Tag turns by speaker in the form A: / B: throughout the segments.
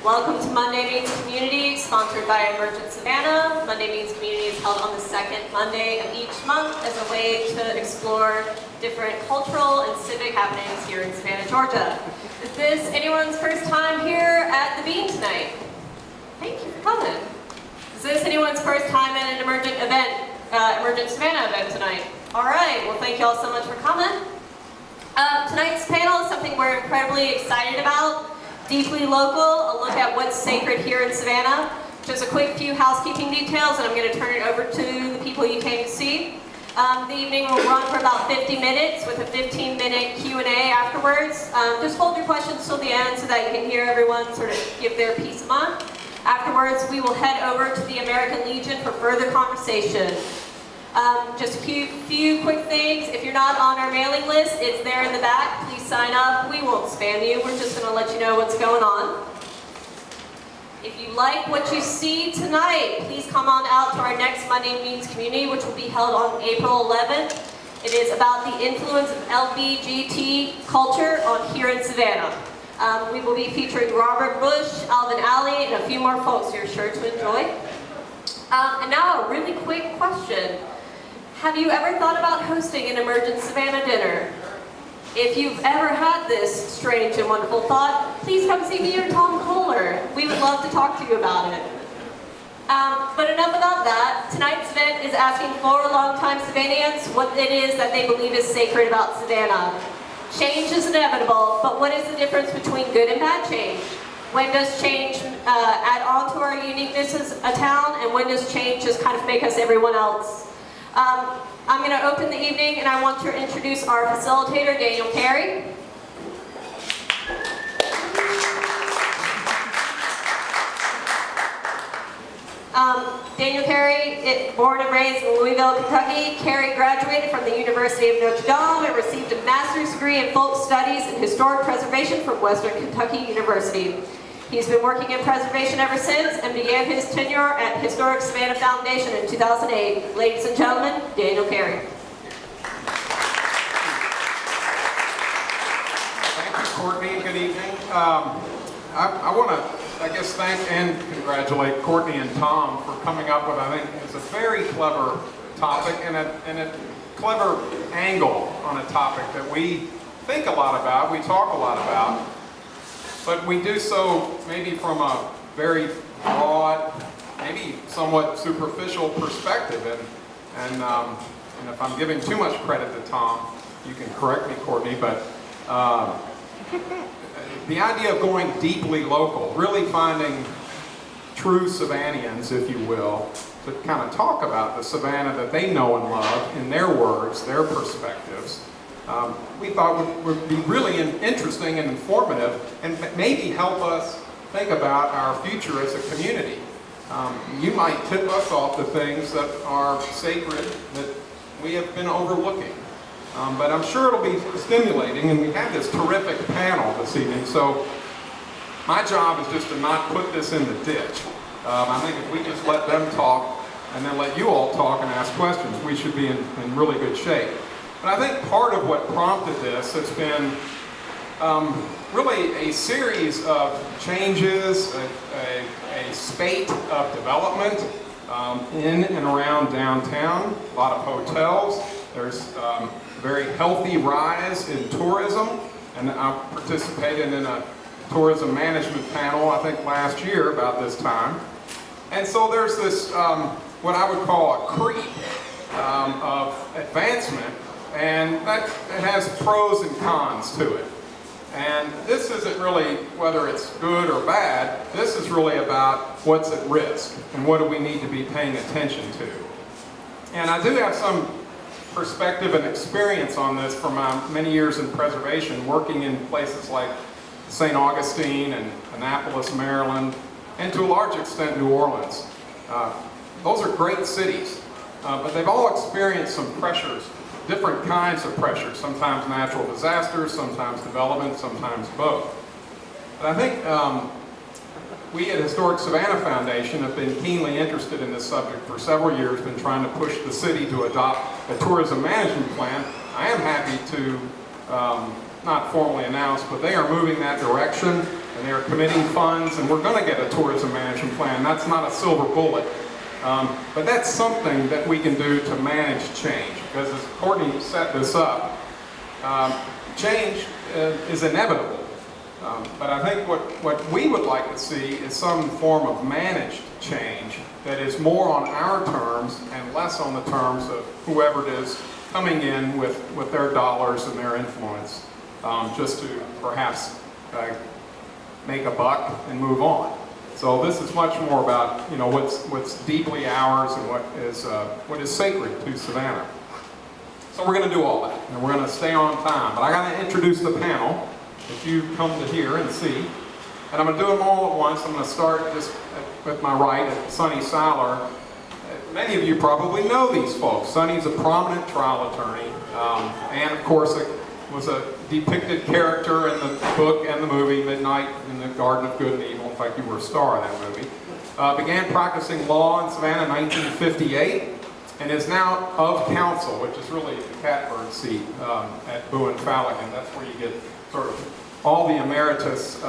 A: Welcome to Monday Means Community, sponsored by Emergent Savannah. Monday Means Community is held on the second Monday of each month as a way to explore different cultural and civic happenings here in Savannah, Georgia. Is this anyone's first time here at the Bean tonight? Thank you for coming. Is this anyone's first time at an Emergent Savannah event tonight? All right, well thank you all so much for coming. Tonight's panel is something we're incredibly excited about. Deeply local, a look at what's sacred here in Savannah. Just a quick few housekeeping details, and I'm going to turn it over to the people you came to see. The evening will run for about 50 minutes with a 15-minute Q&A afterwards. Just hold your questions till the end so that you can hear everyone sort of give their piece of mind. Afterwards, we will head over to the American Legion for further conversation. Just a few quick things. If you're not on our mailing list, it's there in the back. Please sign up. We won't spam you. We're just going to let you know what's going on. If you like what you see tonight, please come on out to our next Monday Means Community, which will be held on April 11th. It is about the influence of LGBT culture on here in Savannah. We will be featuring Robert Bush, Alvin Alley, and a few more folks you're sure to enjoy. And now a really quick question. Have you ever thought about hosting an Emergent Savannah dinner? If you've ever had this strange and wonderful thought, please come see me or Tom Kohler. We would love to talk to you about it. But enough about that. Tonight's event is asking for longtime Savannahans what it is that they believe is sacred about Savannah. Change is inevitable, but what is the difference between good and bad change? When does change add on to our uniqueness as a town, and when does change just kind of make us everyone else? I'm going to open the evening, and I want to introduce our facilitator, Daniel Carey. Daniel Carey, born and raised in Louisville, Kentucky, Carey graduated from the University of Notre Dame and received a master's degree in folk studies and historic preservation from Western Kentucky University. He's been working in preservation ever since and began his tenure at Historic Savannah Foundation in 2008. Ladies and gentlemen, Daniel Carey.
B: Thank you, Courtney. Good evening. I want to, thank and congratulate Courtney and Tom for coming up with, I think, it's a very clever topic and a clever angle on a topic that we think a lot about, we talk a lot about. But we do so maybe from a very broad, maybe somewhat superficial perspective. And if I'm giving too much credit to Tom, you can correct me, Courtney, but the idea of going deeply local, really finding true Savannians, if you will, to kind of talk about the Savannah that they know and love in their words, their perspectives. We thought would be really interesting and informative and maybe help us think about our future as a community. You might tip us off to things that are sacred that we have been overlooking. But I'm sure it'll be stimulating, and we have this terrific panel this evening, so my job is just to not put this in the ditch. I think if we just let them talk and then let you all talk and ask questions, we should be in really good shape. But I think part of what prompted this has been really a series of changes, a spate of development in and around downtown, a lot of hotels. There's a very healthy rise in tourism, and I participated in a tourism management panel, I think last year about this time. And so there's this, what I would call a creep of advancement. And that has pros and cons to it. And this isn't really whether it's good or bad. This is really about what's at risk and what do we need to be paying attention to. And I do have some perspective and experience on this from my many years in preservation, working in places like St. Augustine and Annapolis, Maryland, and to a large extent New Orleans. Those are great cities, but they've all experienced some pressures. Different kinds of pressures, sometimes natural disasters, sometimes development, sometimes both. But I think we at Historic Savannah Foundation have been keenly interested in this subject for several years, been trying to push the city to adopt a tourism management plan. I am happy to not formally announced, but they are moving that direction. and they're committing funds, and we're going to get a tourism management plan. That's not a silver bullet, but that's something that we can do to manage change, because as Courtney set this up, change is inevitable. But I think what we would like to see is some form of managed change that is more on our terms and less on the terms of whoever it is coming in with their dollars and their influence, just to perhaps make a buck and move on. So this is much more about, you know, what's deeply ours and what is sacred to Savannah. So we're going to do all that, and we're going to stay on time. But I got to introduce the panel that you've come to hear and see. And I'm going to do them all at once. I'm going to start just with my right at Sonny Seiler. Many of you probably know these folks. Sonny's a prominent trial attorney, and of course was a depicted character in the book and the movie Midnight in the Garden of Good and Evil. In fact, you were a star of that movie. Began practicing law in Savannah in 1958. And is now of counsel, which is really the catbird seat at Boone Falligan. That's where you get sort of all the emeritus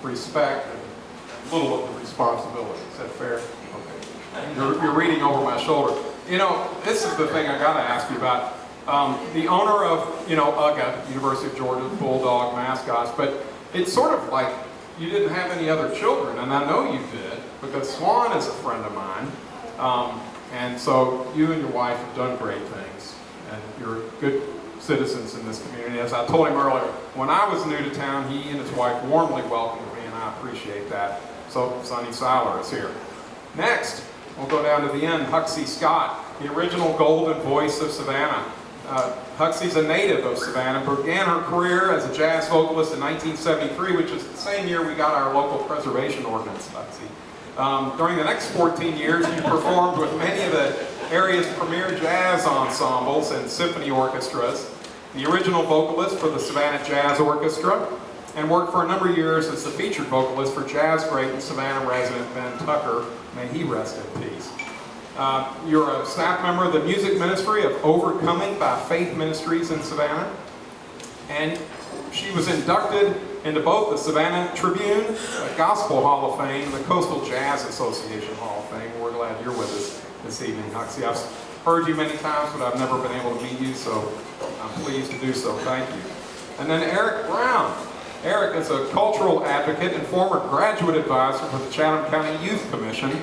B: respect and little of the responsibility. Is that fair? Okay. You're reading over my shoulder. You know, this is the thing I got to ask you about. The owner of, you know, UGA, University of Georgia, Bulldog mascots, but it's sort of like you didn't have any other children, and I know you did, because Swan is a friend of mine. And so you and your wife have done great things, and you're good citizens in this community. As I told him earlier, when I was new to town, he and his wife warmly welcomed me, and I appreciate that. So Sonny Seiler is here. Next, we'll go down to the end, Huxley Scott, the original golden voice of Savannah. Huxley's a native of Savannah, began her career as a jazz vocalist in 1973, which is the same year we got our local preservation ordinance, Huxley. During the next 14 years, you performed with many of the area's premier jazz ensembles and symphony orchestras, the original vocalist for the Savannah Jazz Orchestra, and worked for a number of years as the featured vocalist for jazz great and Savannah resident Ben Tucker. May he rest in peace. You're a staff member of the music ministry of Overcoming by Faith Ministries in Savannah, and she was inducted into both the Savannah Tribune, the Gospel Hall of Fame, and the Coastal Jazz Association Hall of Fame. We're glad you're with us this evening, Huxley. I've heard you many times, but I've never been able to meet you, so I'm pleased to do so. Thank you. And then Eric Brown. Eric is a cultural advocate and former graduate advisor for the Chatham County Youth Commission.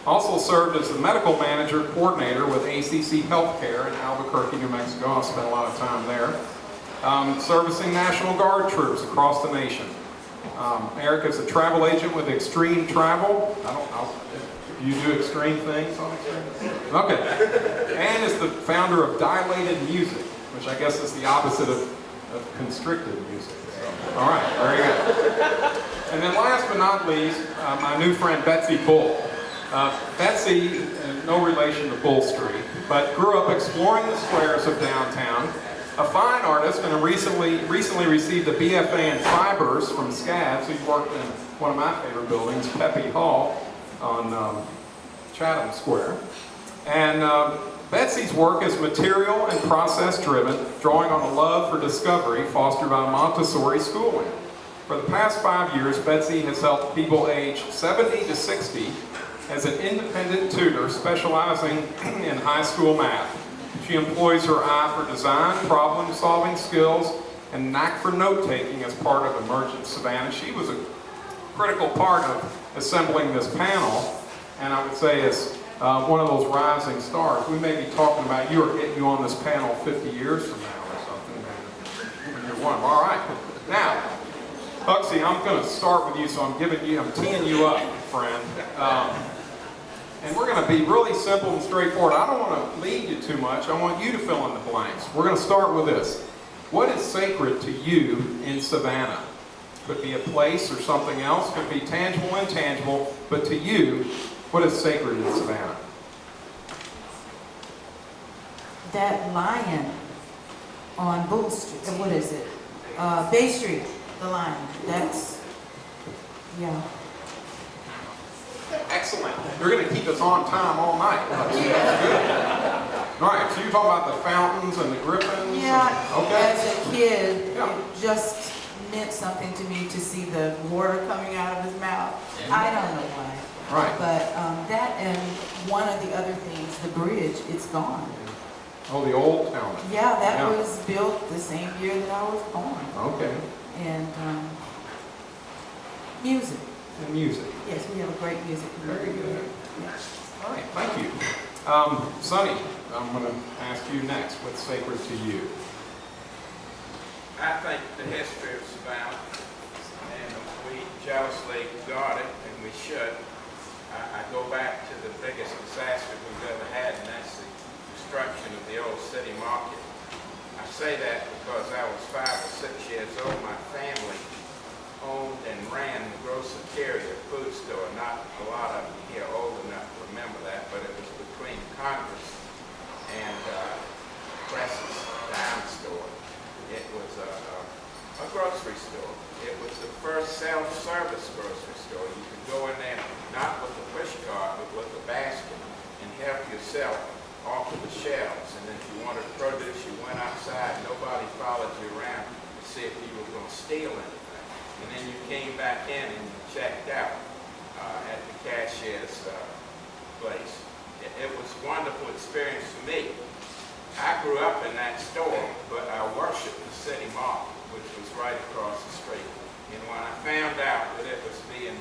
B: Also served as the medical manager coordinator with ACC Healthcare in Albuquerque, New Mexico. I spent a lot of time there. Servicing National Guard troops across the nation. Eric is a travel agent with Extreme Travel. I don't know if you do extreme things on Extreme. Okay. And is the founder of Dilated Music, which I guess is the opposite of constricted music. So, all right, very good. And then last but not least, my new friend Betsy Bull. Betsy, no relation to Bull Street, but grew up exploring the squares of downtown. A fine artist, and recently received a BFA in fibers from SCADS, who worked in one of my favorite buildings, Pepe Hall, on Chatham Square. And Betsy's work is material and process-driven, drawing on a love for discovery fostered by Montessori schooling. For the past 5 years, Betsy has helped people aged 70 to 60 as an independent tutor specializing in high school math. She employs her eye for design, problem-solving skills, and knack for note-taking as part of Emergent Savannah. She was a critical part of assembling this panel, and I would say as one of those rising stars. We may be talking about you or getting you on this panel 50 years from now or something. When you're one. All right. Now, Huxley, I'm going to start with you, so I'm teeing you up, friend. And we're going to be really simple and straightforward. I don't want to lead you too much. I want you to fill in the blanks. We're going to start with this. What is sacred to you in Savannah? Could be a place or something else. Could be tangible, intangible. But to you, what is sacred in Savannah?
C: That lion on Bull Street. What is it? Bay Street. The lion. That's, yeah.
B: Excellent. You're going to keep us on time all night. That's good. All right, so you're talking about the fountains and the griffins?
C: Yeah,
B: Okay.
C: as a kid,
B: Yeah.
C: it just meant something to me to see the water coming out of his mouth. I don't know why.
B: Right.
C: But that and one of the other things, the bridge, it's gone.
B: Oh, the old town.
C: Yeah, that
B: Yeah.
C: was built the same year that I was born.
B: Okay.
C: And music.
B: And music.
C: Yes, we have a great music
B: Very
C: community.
B: good.
C: Yes.
B: All right, thank you. Sonny, I'm going to ask you next. What's sacred to you?
D: I think the history of Savannah, and we jealously guard it, and we should. I go back to the biggest disaster we've ever had, and that's the destruction of the old city market. I say that because I was 5 or 6 years old. My family owned and ran the Grosseteria food store. Not a lot of you here old enough to remember that, but it was between Congress and Presses Dime Store. It was a grocery store. It was the first self-service grocery store. You could go in there, not with a push cart, but with a basket, and help yourself off of the shelves. And if you wanted produce, you went outside. Nobody followed you around to see if you were going to steal anything. And then you came back in and you checked out at the cashier's place. It was a wonderful experience for me. I grew up in that store, but I worshiped the city market, which was right across the street. And when I found out that it was being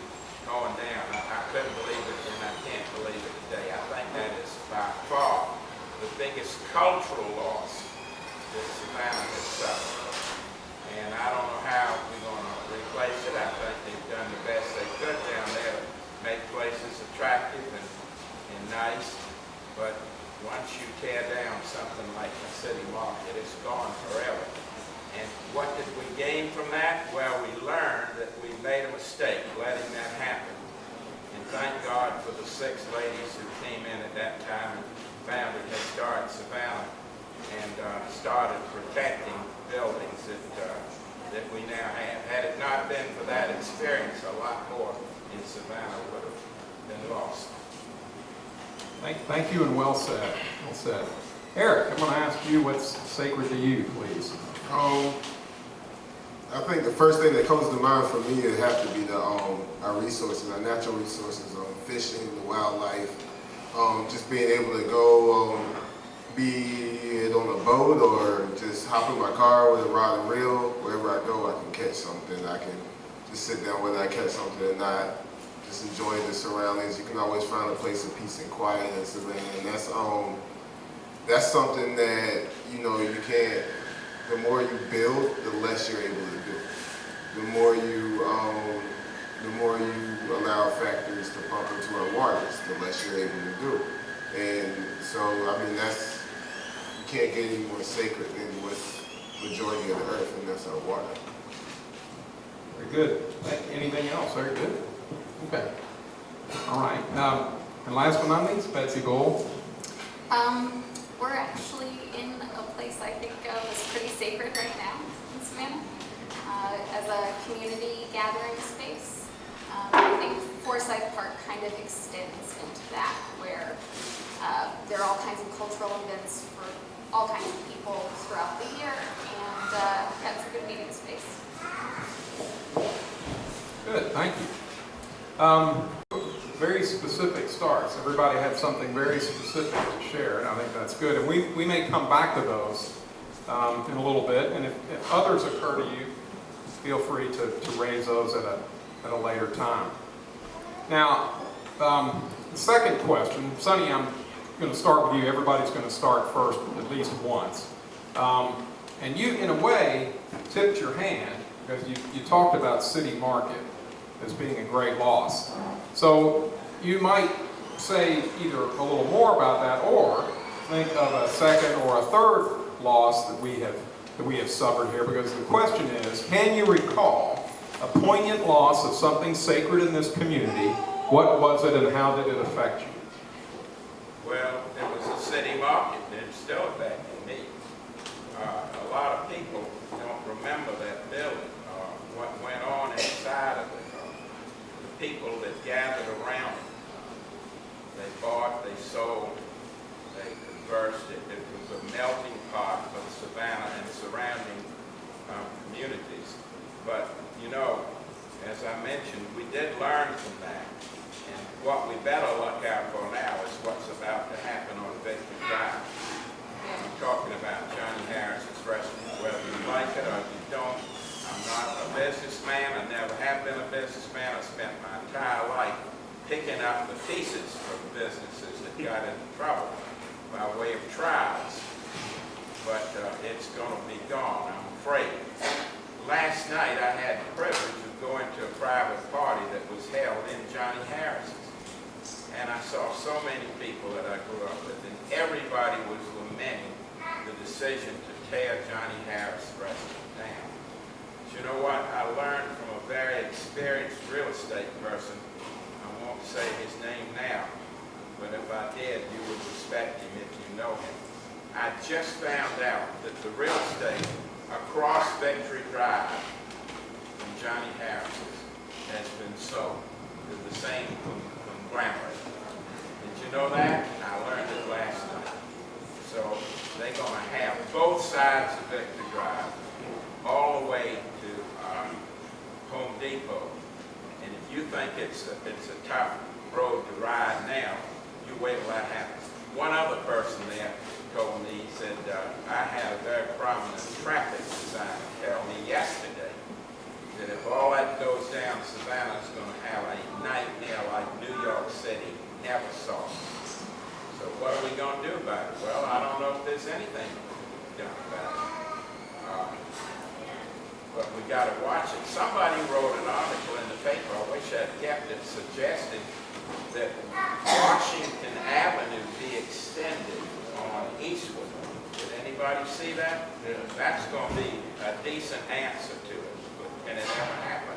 D: torn down, I couldn't believe it, and I can't believe it today. I think that is by far the biggest cultural loss that Savannah has suffered. And I don't know how we're going to replace it. I think they've done the best they could down there to make places attractive and nice. But once you tear down something like the city market, it's gone forever. And what did we gain from that? Well, we learned that we made a mistake letting that happen. And thank God for the 6 ladies who came in at that time and founded Historic Savannah and started protecting buildings that we now have. Had it not been for that experience, a lot more in Savannah would have been lost.
B: Thank you, and well said. Well said. Eric, I'm going to ask you what's sacred to you, please.
E: I think the first thing that comes to mind for me would have to be our resources, our natural resources, fishing, the wildlife, just being able to go, be it on a boat or just hop in my car with a rod and reel. Wherever I go, I can catch something. I can just sit down whether I catch something or not. Just enjoy the surroundings. You can always find a place of peace and quiet in Savannah, and that's something that you can't. The more you build, the less you're able to do. The more you allow factories to pump into our waters, the less you're able to do. And so, you can't get any more sacred than what's majority of the earth, and that's our water.
B: Very good. Anything else? Very good. Okay. All right. And last but not least, Betsy Gold.
F: We're actually in a place I think of as pretty sacred right now in Savannah, as a community gathering space. I think Forsyth Park kind of extends into that, where there are all kinds of cultural events for all kinds of people throughout the year, and that's a good meeting space.
B: Good. Thank you. Very specific starts. Everybody had something very specific to share, and I think that's good. And we may come back to those in a little bit, and if others occur to you, feel free to raise those at a later time. Now, the second question, Sonny, I'm going to start with you. Everybody's going to start first at least once. And you, in a way, tipped your hand because you talked about City Market as being a great loss. So you might say either a little more about that or think of a second or a third loss that we have suffered here, because the question is, can you recall a poignant loss of something sacred in this community? What was it and how did it affect you?
D: Well, it was a city market, and it's still affecting me. A lot of people don't remember that building, what went on inside of it. The people that gathered around it, they bought, they sold, they conversed. It was a melting pot of Savannah and surrounding communities. But, you know, as I mentioned, we did learn from that. And what we better look out for now is what's about to happen on Victory Drive. I'm talking about Johnny Harris's restaurant, whether you like it or you don't. I'm not a businessman. I never have been a businessman. I spent my entire life picking up the pieces from businesses that got into trouble by way of trials. But it's going to be gone, I'm afraid. Last night I had the privilege of going to a private party that was held in Johnny Harris's. And I saw so many people that I grew up with, and everybody was lamenting the decision to tear Johnny Harris restaurant down. But you know what? I learned from a very experienced real estate person. I won't say his name now, but if I did, you would respect him if you know him. I just found out that the real estate across Victory Drive from Johnny Harris's has been sold to the same conglomerate. Did you know that? I learned it last night. So they're going to have both sides of Victory Drive all the way to Home Depot. And if you think it's a tough road to ride now, you wait till that happens. One other person there told me, he said, I had a very prominent traffic designer tell me yesterday that if all that goes down, Savannah's going to have a nightmare like New York City never saw. So what are we going to do about it? Well, I don't know if there's anything done about it. But we got to watch it. Somebody wrote an article in the paper, I wish I'd kept it, suggested that Washington Avenue be extended on Eastwood. Did anybody see that? Yeah. That's going to be a decent answer to it. But can it ever happen?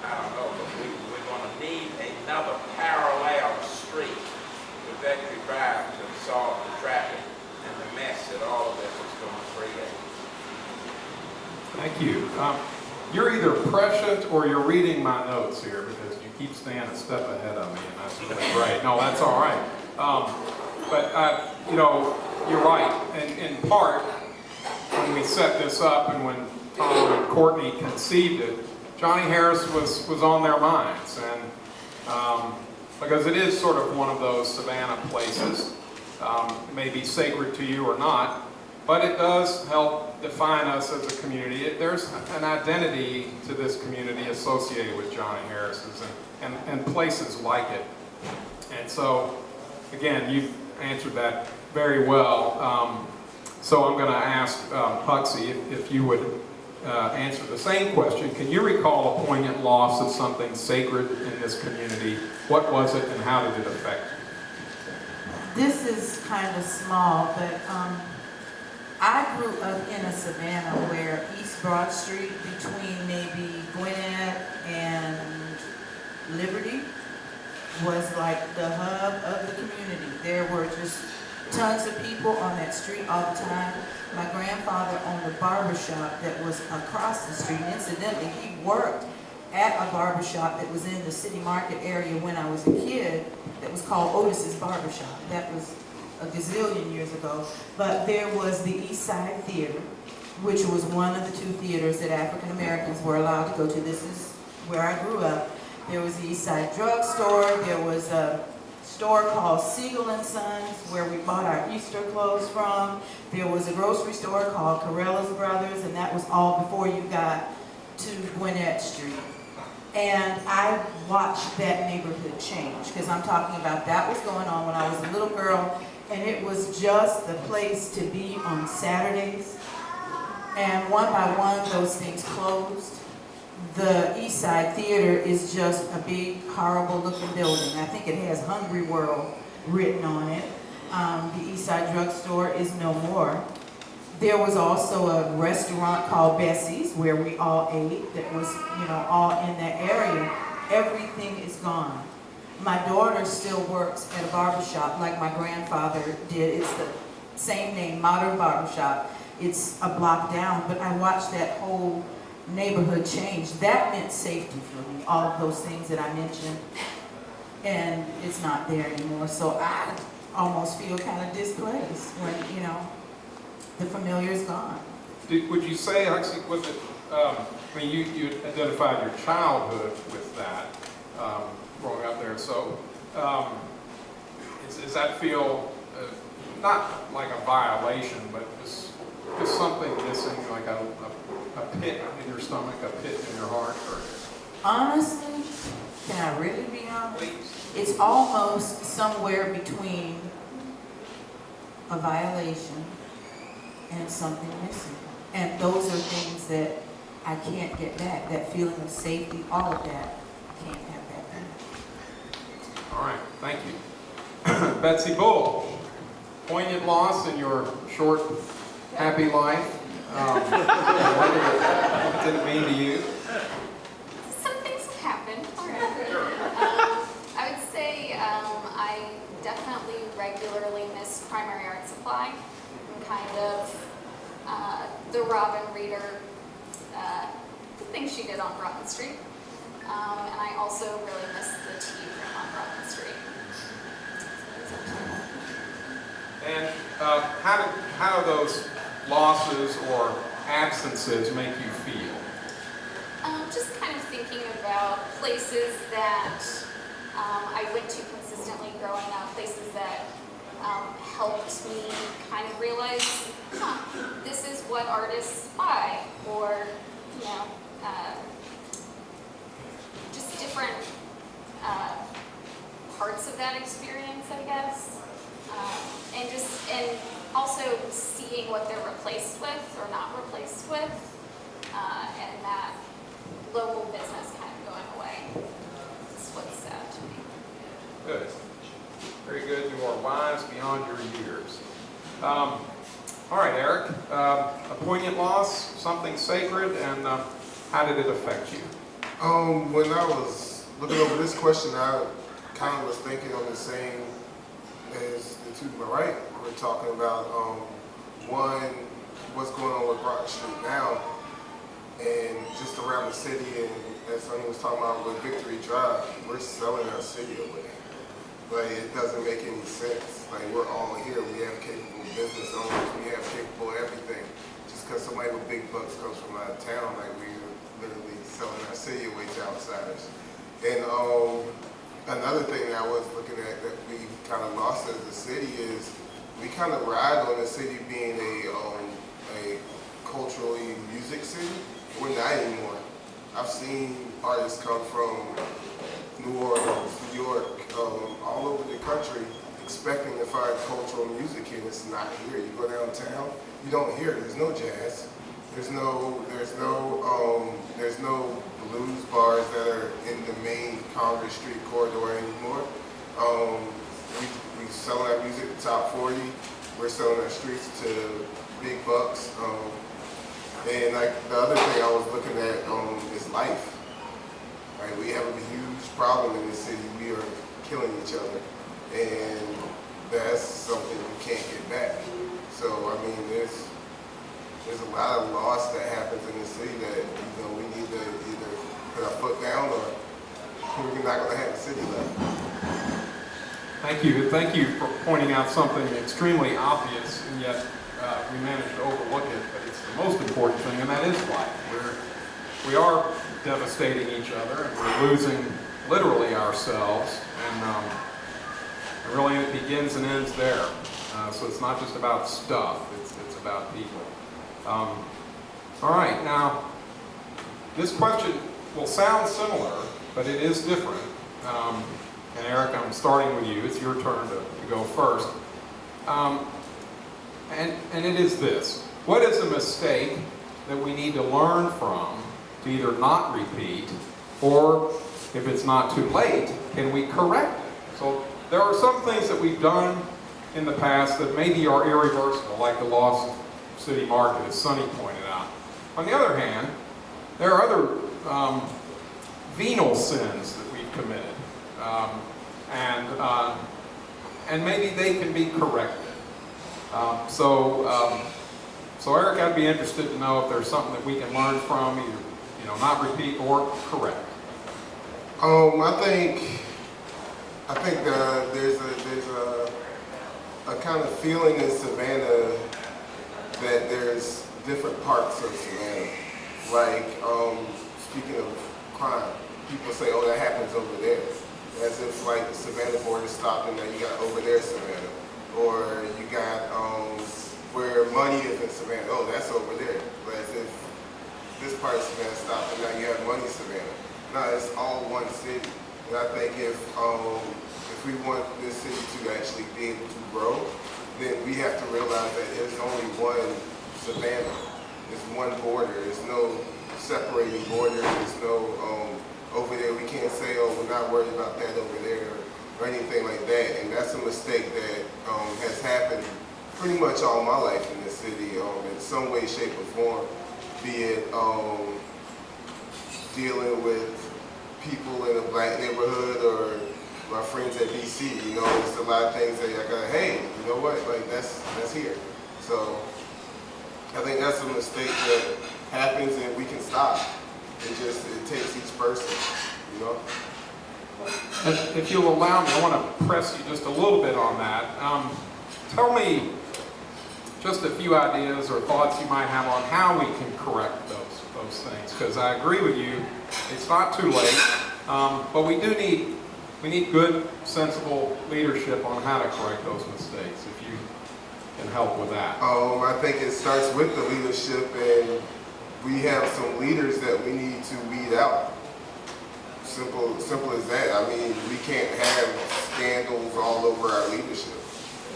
D: I don't know, but we're going to need another parallel street to Victory Drive to solve the traffic and the mess that all of this is going to create.
B: Thank you. You're either prescient or you're reading my notes here because you keep staying a step ahead of me, and that's really great. No, that's all right. But you know, you're right. And in part, when we set this up and when Tom and Courtney conceived it, Johnny Harris was on their minds, and because it is sort of one of those Savannah places, it may be sacred to you or not, but it does help define us as a community. There's an identity to this community associated with Johnny Harris's and places like it. And so, again, you've answered that very well. So I'm going to ask Huxley if you would answer the same question. Can you recall a poignant loss of something sacred in this community? What was it and how did it affect you?
C: This is kind of small, but I grew up in a Savannah where East Broad Street between maybe Gwinnett and Liberty was like the hub of the community. There were just tons of people on that street all the time. My grandfather owned a barbershop that was across the street. Incidentally, he worked at a barbershop that was in the city market area when I was a kid that was called Otis's Barbershop. That was a gazillion years ago. But there was the East Side Theater, which was one of the two theaters that African Americans were allowed to go to. This is where I grew up. There was the East Side Drug Store. There was a store called Siegel and Sons where we bought our Easter clothes from. There was a grocery store called Carella's Brothers, and that was all before you got to Gwinnett Street. And I watched that neighborhood change, because I'm talking about that was going on when I was a little girl, and it was just the place to be on Saturdays. And one by one, those things closed. The East Side Theater is just a big, horrible looking building. I think it has Hungry World written on it. The East Side Drug Store is no more. There was also a restaurant called Bessie's where we all ate that was, you know, all in that area. Everything is gone. My daughter still works at a barbershop like my grandfather did. It's the same name, Modern Barbershop. It's a block down, but I watched that whole neighborhood change. That meant safety for me, all of those things that I mentioned, and it's not there anymore. So I almost feel kind of displaced when, you know, the familiar is gone.
B: Would you say, actually, was it I mean, you identified your childhood with that, growing up there. So, does that feel not like a violation, but just something missing, like a pit in your stomach, a pit in your heart? Or...
C: Honestly, can I really be honest?
B: Please.
C: It's almost somewhere between a violation and something missing. And those are things that I can't get back. That feeling of safety, all of that, I can't have that back.
B: All right, thank you. Betsy Bull, poignant loss in your short, happy life. What did it mean to you?
F: Some things have happened. I would say I definitely regularly miss primary art supply and kind of the Robin Reader, the things she did on Broadway Street. And I also really miss the tea room on Broadway Street.
B: And how do those losses or absences make you feel?
F: Just kind of thinking about places that I went to consistently growing up, places that helped me kind of realize, this is what artists buy, or, you know, just different parts of that experience, I guess. And also seeing what they're replaced with or not replaced with, and that local business kind of going away. That's what's sad to me.
B: Good. Very good. You are wise beyond your years. All right, Eric. A poignant loss, something sacred, and how did it affect you?
E: When I was looking over this question, I kind of was thinking on the same as the two to my right. We're talking about one, what's going on with Broad Street now, and just around the city, and as Sonny was talking about with Victory Drive, we're selling our city away. Like, it doesn't make any sense. Like, we're all here. We have capable business owners. We have capable everything. Just because somebody with big bucks comes from out of town, like, we're literally selling our city away to outsiders. And another thing that I was looking at that we kind of lost as a city is we kind of ride on the city being a culturally music city. We're not anymore. I've seen artists come from New Orleans, New York, all over the country expecting to find cultural music here, and it's not here. You go downtown, you don't hear it. There's no jazz. There's no blues bars that are in the main Congress Street corridor anymore. We sell our music at top 40. We're selling our streets to big bucks. And like the other thing I was looking at is life. Right? We have a huge problem in this city. We are killing each other, and that's something we can't get back. So I mean, there's a lot of loss that happens in the city that we need to either put our foot down or we're not going to have the city left.
B: Thank you. Thank you for pointing out something extremely obvious, and yet we managed to overlook it, but it's the most important thing, and that is life. We are devastating each other, and we're losing literally ourselves, and really it begins and ends there. So it's not just about stuff, it's about people. All right, now, this question will sound similar, but it is different. And Eric, I'm starting with you. It's your turn to go first. And it is this. What is a mistake that we need to learn from to either not repeat, or if it's not too late, can we correct it? So there are some things that we've done in the past that maybe are irreversible, like the loss of city market, as Sonny pointed out. On the other hand, there are other venal sins that we've committed, and maybe they can be corrected. So Eric, I'd be interested to know if there's something that we can learn from, either not repeat or correct.
E: I think there's a kind of feeling in Savannah that there's different parts of Savannah. Like, speaking of crime, people say, oh, that happens over there. As if like the Savannah border stopped and now you got over there Savannah. Or you got where money is in Savannah, oh, that's over there. But as if this part of Savannah stopped and now you have money Savannah. No, it's all one city. And I think if we want this city to actually be able to grow, then we have to realize that there's only one Savannah. There's one border. There's no separating border. There's no over there. We can't say, oh, we're not worried about that over there or anything like that. And that's a mistake that has happened pretty much all my life in this city in some way, shape, or form. Be it dealing with people in a black neighborhood or my friends at BC, you know, there's a lot of things that I go, hey, you know what, like that's here. So I think that's a mistake that happens and we can stop. It takes each person, you know.
B: And if you'll allow me, I want to press you just a little bit on that. Tell me just a few ideas or thoughts you might have on how we can correct those things, because I agree with you, it's not too late, but we need good, sensible leadership on how to correct those mistakes, if you can help with that.
E: I think it starts with the leadership, and we have some leaders that we need to weed out. Simple as that. I mean, we can't have scandals all over our leadership.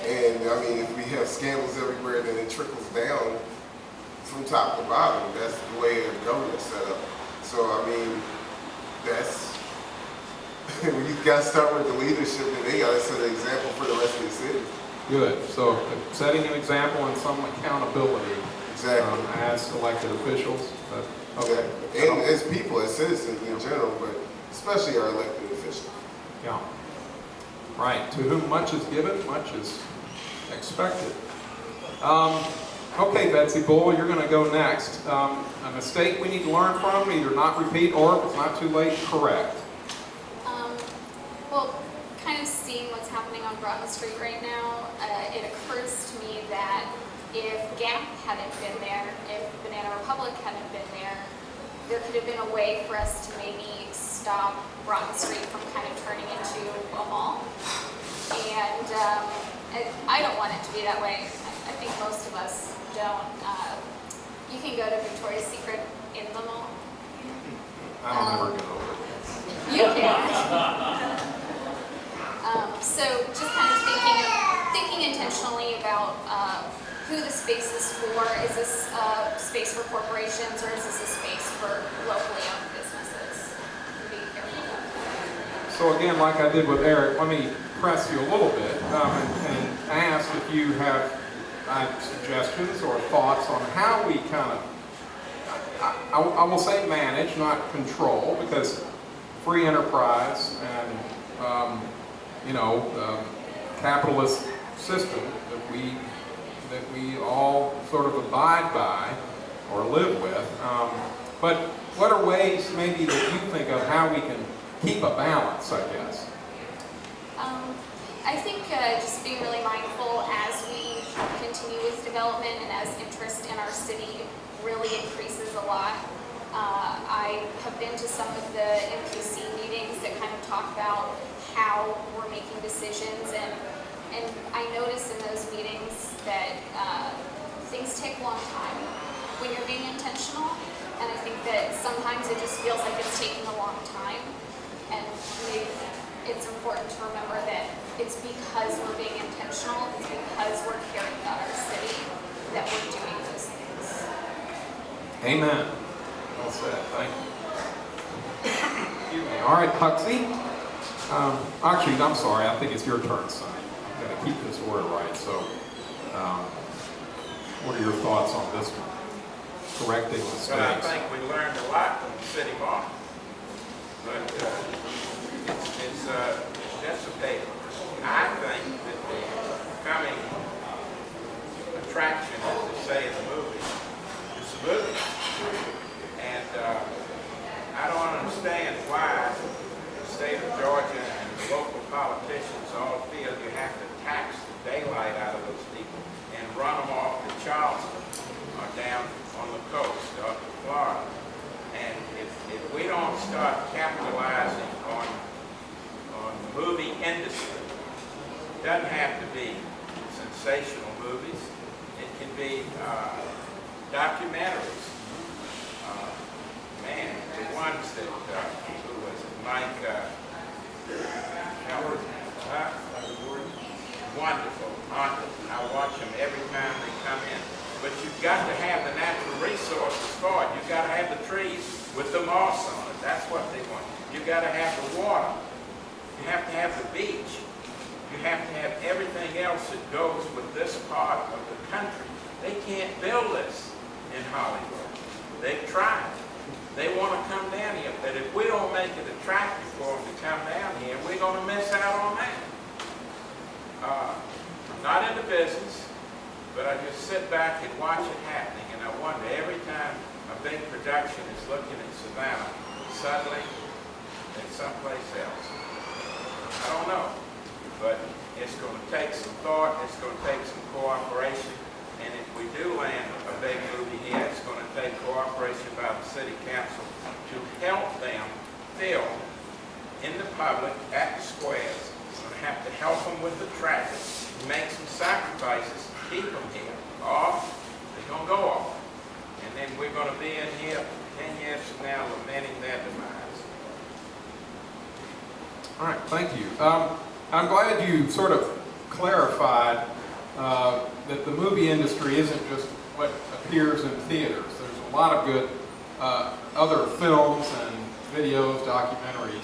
E: And I mean, if we have scandals everywhere, then it trickles down from top to bottom. That's the way the government's set up. So I mean, you got to start with the leadership, and they got to set an example for the rest of the city.
B: Good. So setting an example and some accountability.
E: Exactly.
B: As elected officials. Okay.
E: And as people, as citizens in general, but especially our elected officials.
B: Yeah. Right. To whom much is given, much is expected. Okay, Betsy Bull, you're going to go next. A mistake we need to learn from, either not repeat or, if it's not too late, correct.
F: Well, kind of seeing what's happening on Broughton Street right now, it occurs to me that if Gap hadn't been there, if Banana Republic hadn't been there, there could have been a way for us to maybe stop Broughton Street from kind of turning into a mall. And I don't want it to be that way. I think most of us don't. You can go to Victoria's Secret in the mall.
B: I'll never get over it.
F: You can't. So just kind of thinking intentionally about who the space is for. Is this a space for corporations, or is this a space for locally owned businesses? Be careful about that.
B: So again, like I did with Eric, let me press you a little bit and ask if you have suggestions or thoughts on how we kind of, I will say manage, not control, because free enterprise and capitalist system that we all sort of abide by or live with. But what are ways maybe that you think of how we can keep a balance, I guess?
F: I think just being really mindful as we continue with development and as interest in our city really increases a lot. I have been to some of the MPC meetings that kind of talk about how we're making decisions, and I notice in those meetings that things take a long time when you're being intentional, and I think that sometimes it just feels like it's taking a long time, and maybe it's important to remember that it's because we're being intentional, it's because we're caring about our city that we're doing those things.
B: Amen. Well said. Thank you. Excuse me. All right, Huxley. Actually, I'm sorry. I think it's your turn, son. I've got to keep this order right. So, what are your thoughts on this one? Correcting mistakes.
D: Well, I think we learned a lot from the city mark, but it's dissipated. I think that the coming attraction, as they say in the movie, is the movie. And I don't understand why the state of Georgia and the local politicians all feel you have to tax the daylight out of those people and run them off to Charleston or down on the coast or to Florida. don't start capitalizing on the movie industry, it doesn't have to be sensational movies. It can be documentaries. Man, the ones that, who was it, Mike, wonderful, wonderful. I watch them every time they come in. But you've got to have the natural resources for it. You've got to have the trees with the moss on it. That's what they want. You've got to have the water. You have to have the beach. You have to have everything else that goes with this part of the country. They can't build this in Hollywood. They've tried. They want to come down here, but if we don't make it attractive for them to come down here, we're going to miss out on that. I'm not in the business, but I just sit back and watch it happening, and I wonder every time a big production is looking at Savannah, suddenly it's someplace else. I don't know, but it's going to take some thought, it's going to take some cooperation, and if we do land a big movie here, it's going to take cooperation by the city council to help them film in the public at the squares. We're going to have to help them with the traffic, make some sacrifices to keep them here, or they're going to go off. And then we're going to be in here 10 years from now lamenting their demise.
B: All right, thank you. I'm glad you sort of clarified that the movie industry isn't just what appears in theaters. There's a lot of good other films and videos, documentaries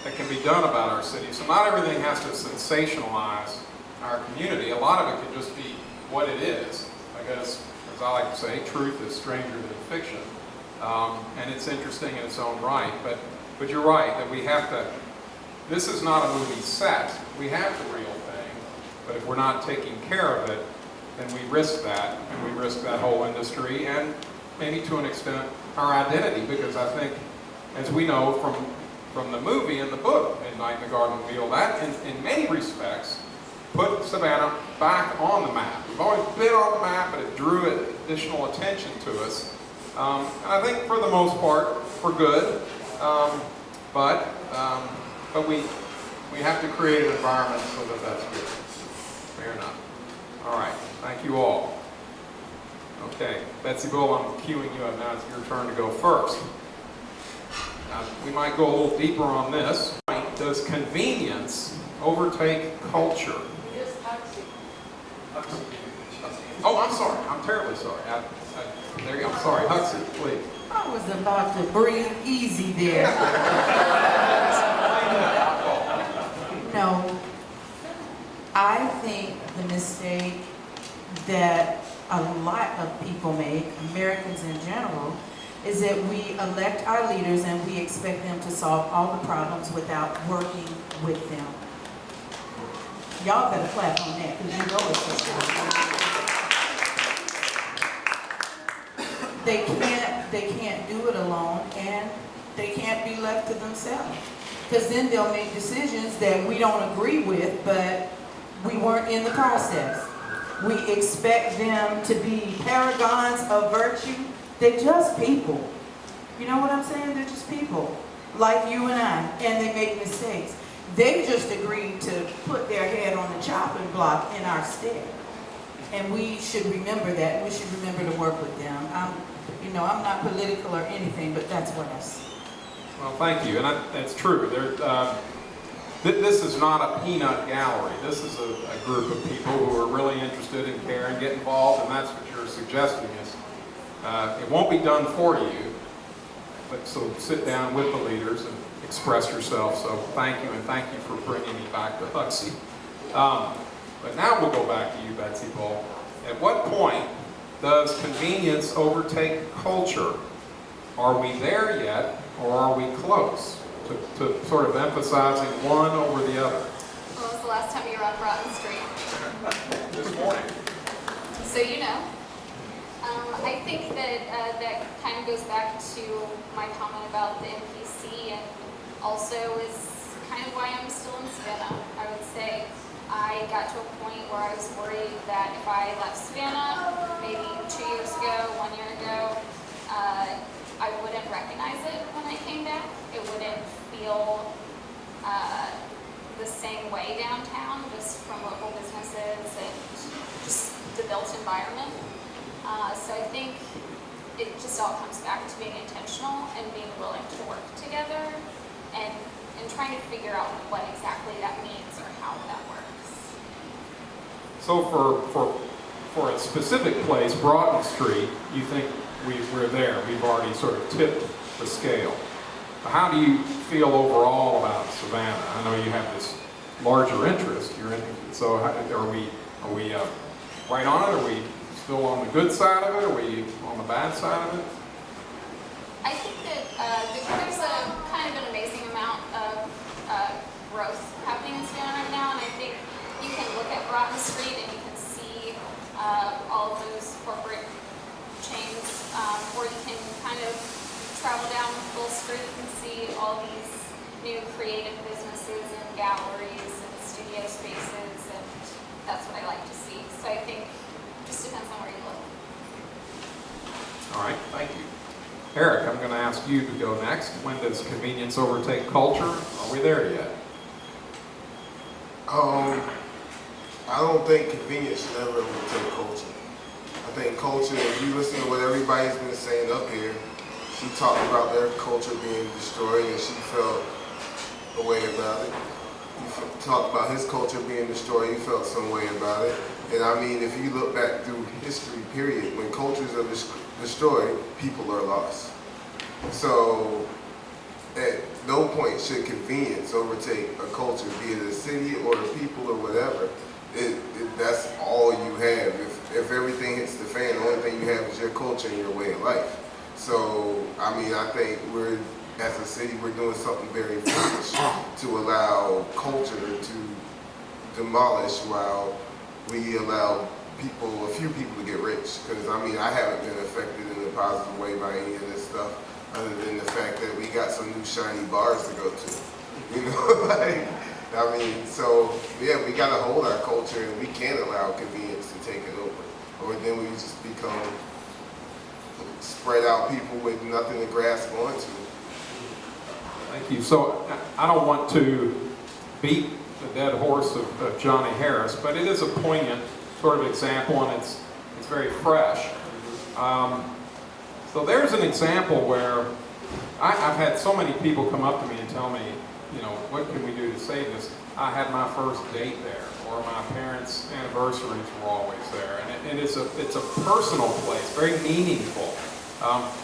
B: that can be done about our city. So not everything has to sensationalize our community. A lot of it can just be what it is. I guess, as I like to say, truth is stranger than fiction. And it's interesting in its own right. But you're right, that we have to, this is not a movie set. We have the real thing. But if we're not taking care of it, then we risk that. And we risk that whole industry and maybe to an extent our identity. Because I think, as we know from the movie and the book, Midnight in the Garden Wheel, that in many respects put Savannah back on the map. We've always been on the map, but it drew additional attention to us. I think for the most part, for good. But we have to create an environment so that that's good. Fair enough. All right. Thank you all. Okay. Betsy Bull, I'm cueing you up now. It's your turn to go first. We might go a little deeper on this. Does convenience overtake culture? Oh, I'm sorry. I'm terribly sorry. There you go. I'm sorry. Huxley, please.
C: I was about to breathe easy there. No, I think the mistake that a lot of people make, Americans in general, is that we elect our leaders and we expect them to solve all the problems without working with them. Y'all better clap on that, because you know it's just they can't do it alone, and they can't be left to themselves. Because then they'll make decisions that we don't agree with, but we weren't in the process. We expect them to be paragons of virtue. They're just people. You know what I'm saying? They're just people, like you and I, and they make mistakes. They just agreed to put their head on the chopping block in our stead. And we should remember that. We should remember to work with them. I'm not political or anything, but that's what I see.
B: Well, thank you, and that's true. This is not a peanut gallery. This is a group of people who are really interested in care and get involved, and that's what you're suggesting is it won't be done for you, but so sit down with the leaders and express yourself. So thank you, and thank you for bringing me back to Huxley. But now we'll go back to you, Betsy Bull. At what point does convenience overtake culture? Are we there yet, or are we close to sort of emphasizing one over the other?
F: When was the last time you were on Broughton Street?
B: This morning.
F: So you know. I think that that kind of goes back to my comment about the NPC, and also is kind of why I'm still in Savannah. I would say I got to a point where I was worried that if I left Savannah maybe 2 years ago, 1 year ago, I wouldn't recognize it when I came back. It wouldn't feel the same way downtown, just from local businesses and just the built environment. So I think it just all comes back to being intentional and being willing to work together and trying to figure out what exactly that means or how that works.
B: So for a specific place, Broughton Street, you think we're there? We've already sort of tipped the scale. How do you feel overall about Savannah? I know you have this larger interest. So are we right on it? Are we still on the good side of it? Are we on the bad side of it?
F: I think that there's a kind of an amazing amount of growth happening in Savannah right now, and I think you can look at Broughton Street and you can see all of those corporate chains, or you can kind of travel down Full Street and see all these new creative businesses and galleries and studio spaces, and that's what I like to see. So I think it just depends on where you look.
B: All right, thank you. Eric, I'm going to ask you to go next. When does convenience overtake culture? Are we there yet?
E: I don't think convenience should ever overtake culture. I think culture, if you listen to what everybody's been saying up here, she talked about their culture being destroyed and she felt a way about it. You talked about his culture being destroyed, you felt some way about it. And I mean, if you look back through history, period, when cultures are destroyed, people are lost. So at no point should convenience overtake a culture, be it a city or a people or whatever. That's all you have. If everything hits the fan, the only thing you have is your culture and your way of life. So, I mean, I think as a city, we're doing something very foolish to allow culture to demolish while we allow a few people to get rich. Because, I mean, I haven't been affected in a positive way by any of this stuff, other than the fact that we got some new shiny bars to go to. You know, like, I mean, so, yeah, we got to hold our culture, and we can't allow convenience to take it over. Or then we just become spread out people with nothing to grasp onto.
B: Thank you. So I don't want to beat the dead horse of Johnny Harris, but it is a poignant sort of example, and it's very fresh. So there's an example where I've had so many people come up to me and tell me, you know, what can we do to save this? I had my first date there, or my parents' anniversaries were always there, and it's a personal place, very meaningful.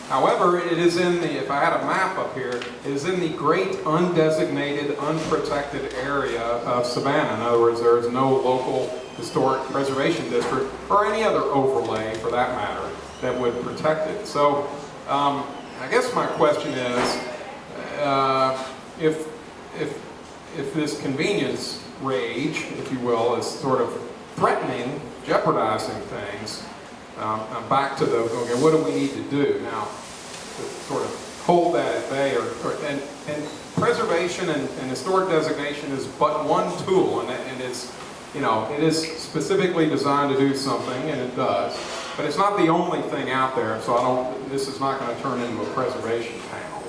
B: However, it is in the, if I had a map up here, it is in the great undesignated, unprotected area of Savannah. In other words, there is no local historic preservation district or any other overlay, for that matter, that would protect it. So, I guess my question is, if this convenience rage, if you will, is sort of threatening, jeopardizing things, I'm back to the, okay, what do we need to do now to sort of hold that at bay? And preservation and historic designation is but one tool, and it's, you know, it is specifically designed to do something, and it does. But it's not the only thing out there, so this is not going to turn into a preservation panel.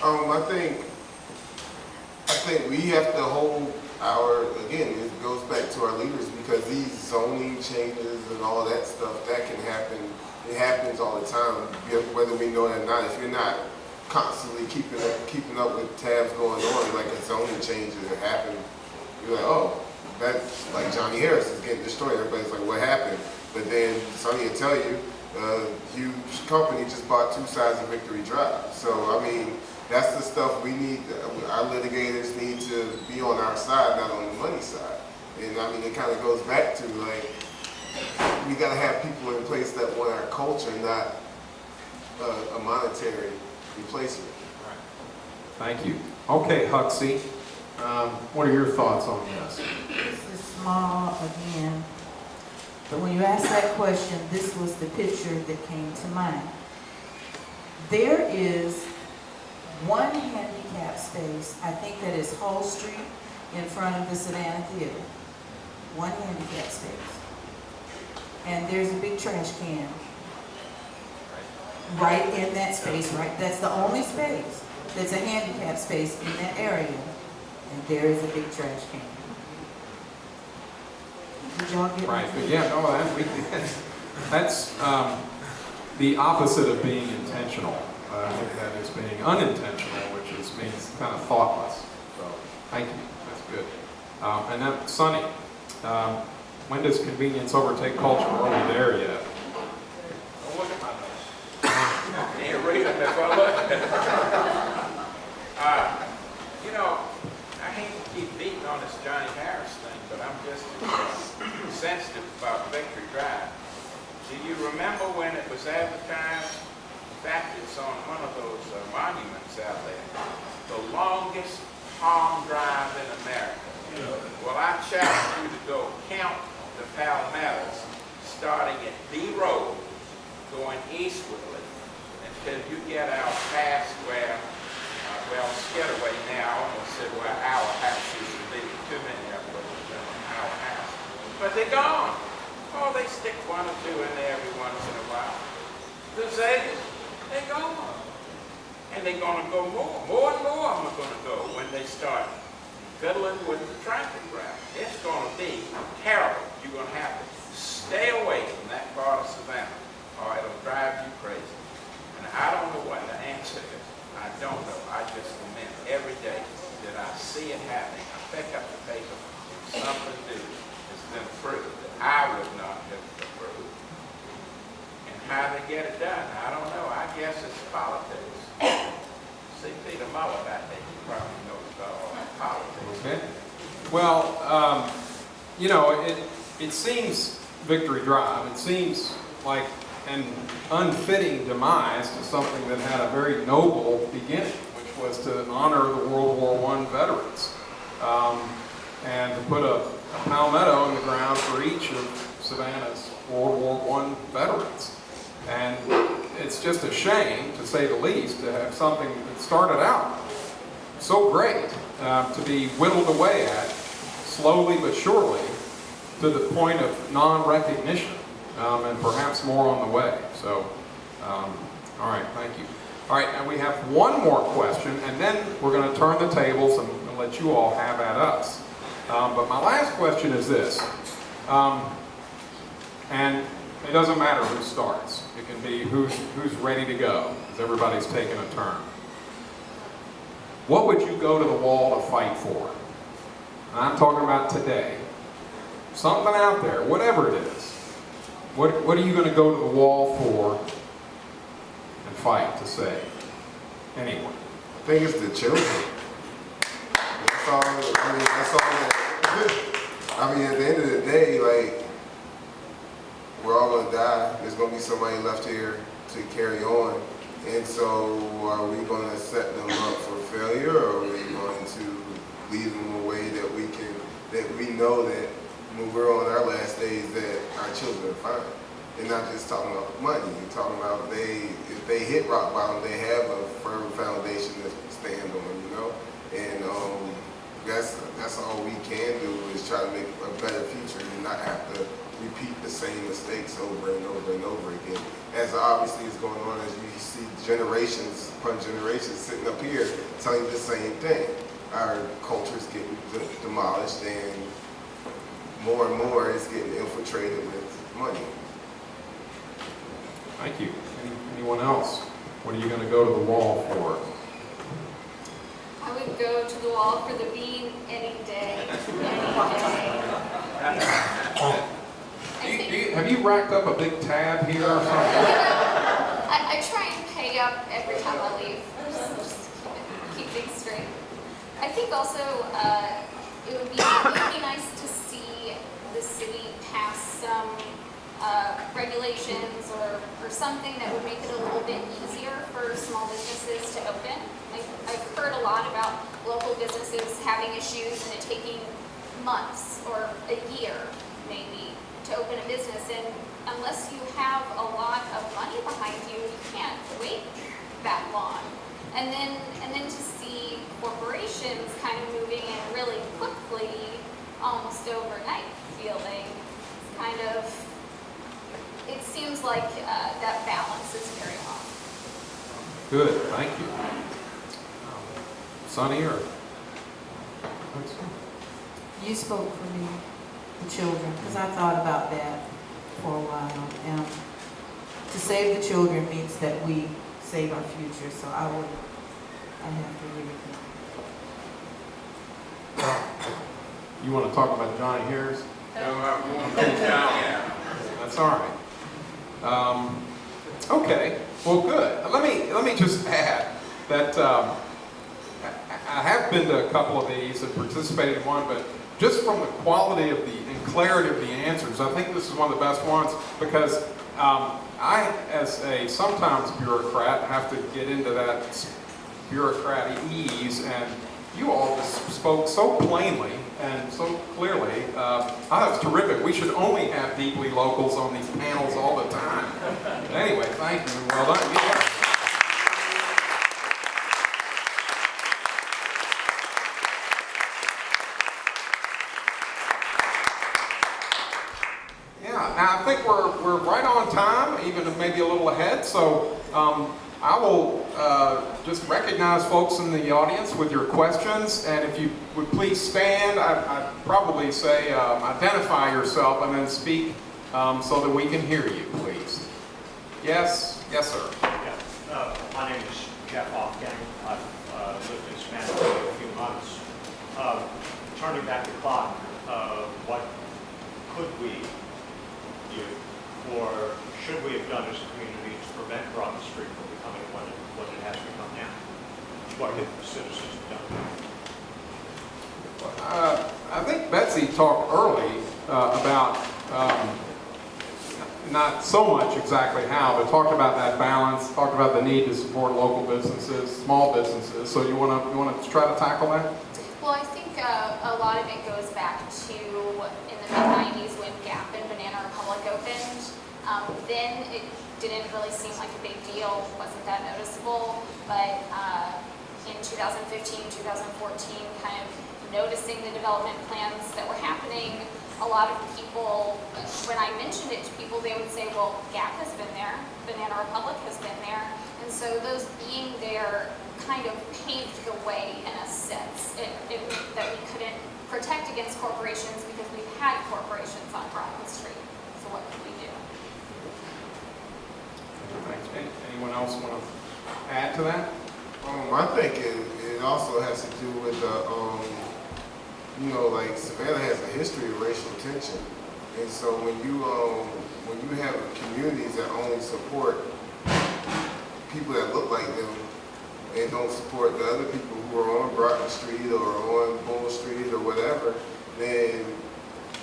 E: I think we have to hold again, it goes back to our leaders, because these zoning changes and all that stuff, that can happen. It happens all the time, whether we know it or not. If you're not constantly keeping up with tabs going on, like a zoning change that happened, you're like, oh, that's like Johnny Harris is getting destroyed. Everybody's like, what happened? But then somebody will tell you, a huge company just bought 2 sides of Victory Drive. So, I mean, that's the stuff we need. Our litigators need to be on our side, not on the money side. And I mean, it kind of goes back to, like, we got to have people in place that want our culture, not a monetary replacement.
B: Thank you. Okay, Huxley, what are your thoughts on this?
C: This is small again, but when you asked that question, this was the picture that came to mind. There is one handicap space, I think that is Hull Street in front of the Savannah Theater. One handicap space. And there's a big trash can. right in that space, right? That's the only space. There's a handicap space in that area, and there is a big trash can. Did y'all get
B: Right,
C: my-
B: but yeah, no, that's the opposite of being intentional. I think that is being unintentional, which means kind of thoughtless. So, thank you, that's good. And then, Sonny, when does convenience overtake culture? Are we there yet?
D: Don't look at my notes. Ain't reading if I look. You know, I hate to keep beating on this Johnny Harris thing, but I'm just sensitive about Victory Drive. Do you remember when it was advertised? In fact, it's on one of those monuments out there. The longest palm drive in America. Well, I challenge you to go count the Palomares, starting at B Road, going eastwardly, until you get out past where, well, Skidaway now, almost said where our house used to be. Too many of them were our house. But they're gone. Oh, they stick one or two in there every once in a while. The Zetas, they're gone. And they're going to go more. More and more of them are going to go when they start fiddling with the traffic route. It's going to be terrible. You're going to have to stay away from that part of Savannah, or it'll drive you crazy. And I don't know what the answer is. I don't know. I just lament every day that I see it happening. I pick up the paper and something new has been approved that I would not have approved. And how they get it done, I don't know. I guess it's politics. See Peter Muller back there, he probably knows about all that politics.
B: Okay. Well, you know, it seems Victory Drive, it seems like an unfitting demise to something that had a very noble beginning, which was to honor the World War I veterans, and to put a palmetto in the ground for each of Savannah's World War I veterans. And it's just a shame, to say the least, to have something that started out so great to be whittled away at, slowly but surely, to the point of non-recognition, and perhaps more on the way. So, all right, thank you. All right, and we have one more question, and then we're going to turn the tables and let you all have at us. But my last question is this, and it doesn't matter who starts. It can be who's ready to go, because everybody's taking a turn. What would you go to the wall to fight for? And I'm talking about today. Something out there, whatever it is. What are you going to go to the wall for and fight to save? Anyone?
E: I think it's the children. That's all. I mean, that's all. I mean, at the end of the day, like, we're all gonna die. There's gonna be somebody left here to carry on. And so, are we gonna set them up for failure, or are we going to lead them a way that we know that when we're on our last days that our children are fine? And not just talking about money. You're talking about if they hit rock bottom, they have a firm foundation to stand on, you know? And that's all we can do, is try to make a better future and not have to repeat the same mistakes over and over and over again. As obviously is going on, as you see generations upon generations sitting up here telling you the same thing. Our culture is getting demolished, and more is getting infiltrated with money.
B: Thank you. Anyone else? What are you going to go to the wall for?
F: I would go to the wall for the bean any day, any day.
B: Have you racked up a big tab here or something?
F: I try and pay up every time I leave, just keep things straight. I think also it would be nice to see the city pass some regulations or something that would make it a little bit easier for small businesses to open. I've heard a lot about local businesses having issues and it taking months or a year maybe to open a business, and unless you have a lot of money behind you, you can't wait that long. And then to see corporations kind of moving in really quickly, almost overnight feeling, kind of, it seems like that balance is very off.
B: Good, thank you. Sonny or?
C: You spoke for me, the children, because I thought about that for a while. And to save the children means that we save our future, so I have to agree with you.
B: You want to talk about Johnny Harris?
D: No, I won't go down now.
B: That's all right. Okay, well, good. Let me just add that I have been to a couple of these and participated in one, but just from the quality of and clarity of the answers, I think this is one of the best ones because I, as a sometimes bureaucrat, have to get into that bureaucratic ease, and you all just spoke so plainly and so clearly. I thought it was terrific. We should only have deeply locals on these panels all the time. Anyway, thank you. Well done. Yeah. Now I think we're right on time, even maybe a little ahead. So I will just recognize folks in the audience with your questions, and if you would please stand, I'd probably say identify yourself and then speak so that we can hear you, please. Yes, yes, sir.
G: Yeah. My name is Jeff Hoffgang. I've lived in Savannah for a few months. Turning back the clock, what could we do, or should we have done as a community to prevent Broad Street from becoming what it has become now? What have the citizens done?
B: I think Betsy talked early about not so much exactly how, but talked about that balance, talked about the need to support local businesses, small businesses. So you want to try to tackle that?
F: Well, I think a lot of it goes back to in the mid-90s when Gap and Banana Republic opened. Then it didn't really seem like a big deal, wasn't that noticeable, but in 2015, 2014, kind of noticing the development plans that were happening, a lot of people, when I mentioned it to people, they would say, well, Gap has been there, Banana Republic has been there, and so those being there kind of paved the way in a sense. It meant that we couldn't protect against corporations because we've had corporations on Broadway Street. So what could we do?
B: Thanks. Anyone else want to add to that?
E: I think it also has to do with like Savannah has a history of racial tension, and so when you have communities that only support people that look like them and don't support the other people who are on Broadway Street or on Bull Street or whatever, then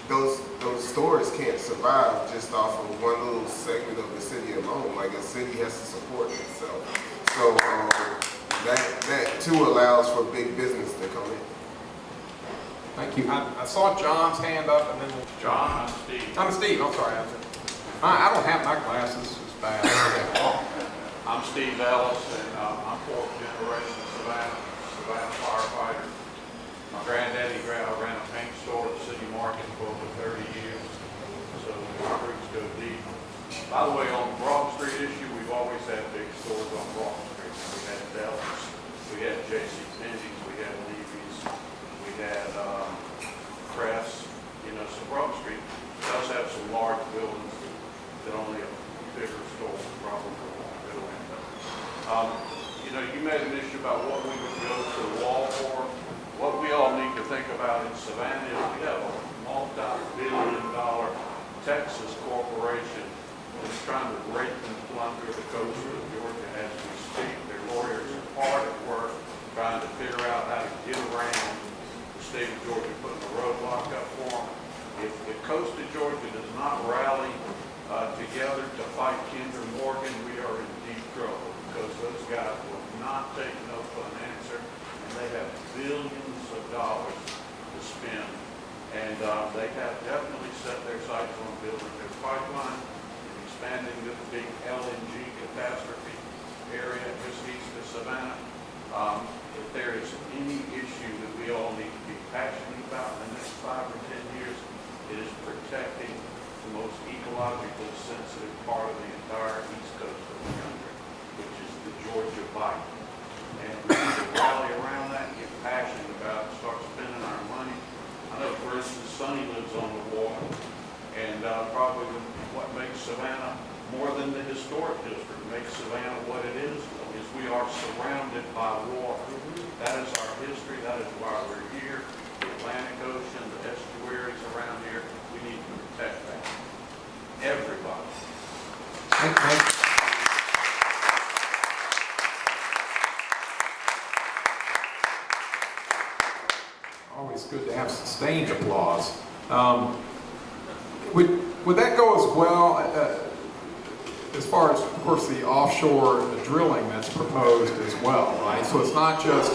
E: those stores can't survive just off of one little segment of the city alone. Like a city has to support itself. So that too allows for big business to come in.
B: Thank you. I saw John's hand up, and then
D: John, I'm Steve.
B: I'm Steve. I'm sorry. I don't have my glasses. It's bad.
H: I'm Steve Ellis, and I'm fourth generation Savannah firefighter. My granddaddy ran a paint store at the city market for over 30 years, so our roots go deep. By the way, on the Broad Street issue, we've always had big stores on Broad Street. We had Dells, we had J.C. Penney's, we had Levy's, we had Crest. So Broad Street does have some large buildings that only a bigger store probably won't go into. You made an issue about what we would go to the wall for. What we all need to think about in Savannah is we have a multi-billion-dollar Texas corporation that's trying to rape and plunder the coast of Georgia as we speak. Their lawyers are hard at work trying to figure out how to get around the state of Georgia putting a roadblock up for them. If the coast of Georgia does not rally together to fight Kinder Morgan, we are in deep trouble because those guys will not take no for an answer, and they have billions of dollars to spend, and they have definitely set their sights on building their pipeline and expanding this big LNG catastrophe area just east of Savannah. If there is any issue that we all need to be passionate about in the next 5 or 10 years, it is protecting the most ecologically sensitive part of the entire east coast of the country, which is the Georgia bite. And we need to rally around that and get passionate about it, start spending our money. I know, for instance, Sonny lives on the water, and probably what makes Savannah more than the historic district, makes Savannah what it is we are surrounded by water. That is our history, that is why we're here. The Atlantic Ocean, the estuaries around here, we need to protect that. Everybody.
B: Thank you. Always good to have sustained applause. Would that go as well as far as, of course, the offshore drilling that's proposed as well, right? So it's not just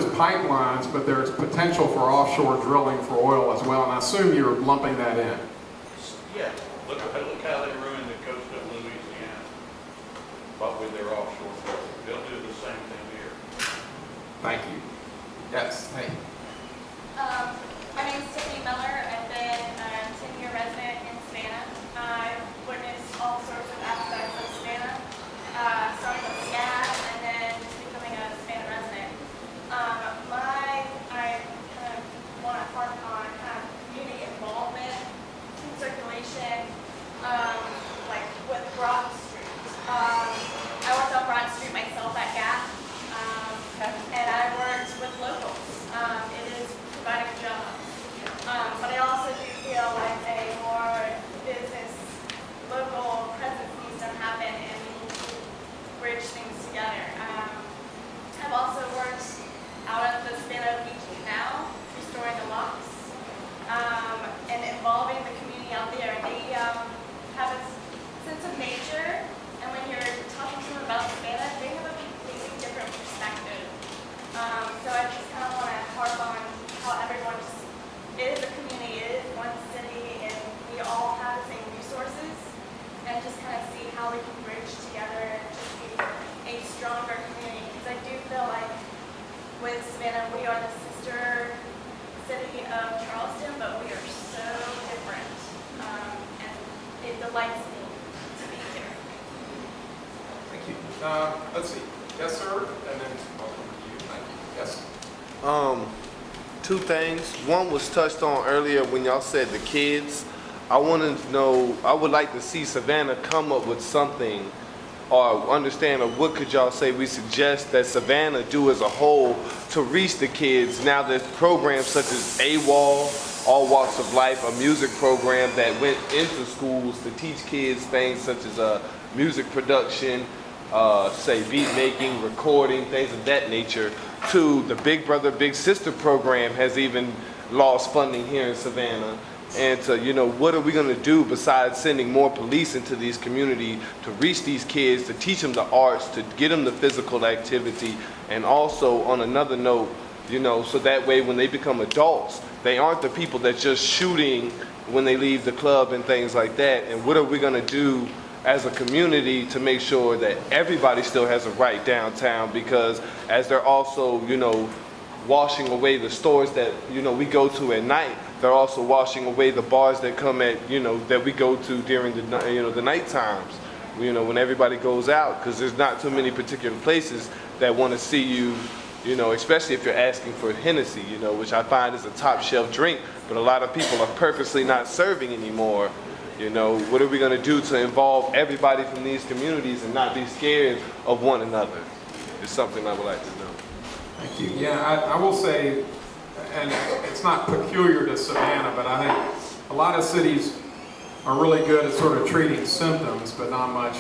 B: pipelines, but there's potential for offshore drilling for oil as well. And I assume you're lumping that in.
H: Yeah. Look how they ruined the coast of Louisiana. But with their offshore drilling, they'll do the same thing here.
B: Thank you. Yes. Hey.
I: My name is Tiffany Miller. I've been a 10-year resident in Savannah. I've witnessed all sorts of aspects of Savannah, starting with SCAD and then becoming a Savannah resident. I kind of want to harp on kind of community involvement and circulation, like with Broad Street. I worked on Broad Street myself at Gap, and I worked with locals. It is providing jobs. But I also do feel like a more business, local presence needs to happen and we need to bridge things together. I've also worked out at the Savannah Beach Canal, restoring the locks, and involving the community out there. They have a sense of nature, and when you're talking to them about Savannah, they have a completely different perspective. So I just kind of want to harp on how everyone just, it is a community, it is one city, and we all have the same resources, and just kind of see how we can bridge together and just be a stronger community. Because I do feel like with Savannah, we are the sister city of Charleston, but we are so different, and it delights me to be here.
B: Thank you. Let's see. Yes, sir. And then I'll come to you. Thank you. Yes.
E: Two things. One was touched on earlier when y'all said the kids. I wanted to know, I would like to see Savannah come up with something or understand, or what could y'all say we suggest that Savannah do as a whole to reach the kids. Now there's programs such as AWOL, All Walks of Life, a music program that went into schools to teach kids things such as music production, say beat making, recording, things of that nature, to the Big Brother, Big Sister program has even lost funding here in Savannah. And to, what are we going to do besides sending more police into these communities to reach these kids, to teach them the arts, to get them the physical activity, and also on another note, so that way when they become adults, they aren't the people that just shooting when they leave the club and things like that. And what are we going to do as a community to make sure that everybody still has a right downtown, because as they're also, washing away the stores that, we go to at night, they're also washing away the bars that come at, that we go to during the, the night times, when everybody goes out, because there's not too many particular places that want to see you, especially if you're asking for Hennessy, which I find is a top shelf drink, but a lot of people are purposely not serving anymore. What are we going to do to involve everybody from these communities and not be scared of one another? It's something I would like to know.
B: Thank you. Yeah, I will say, and it's not peculiar to Savannah, but I think a lot of cities are really good at sort of treating symptoms, but not much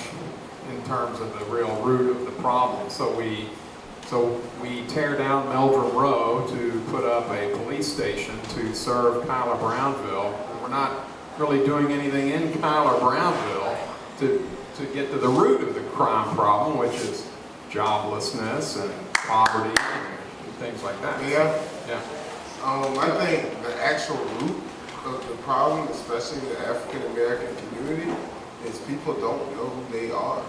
B: in terms of the real root of the problem. So we tear down Meldrum Row to put up a police station to serve Kyler Brownville. We're not really doing anything in Kyler Brownville to get to the root of the crime problem, which is joblessness and poverty and things like that.
E: Yeah.
B: Yeah.
E: I think the actual root of the problem, especially in the African American community, is people don't know who they are.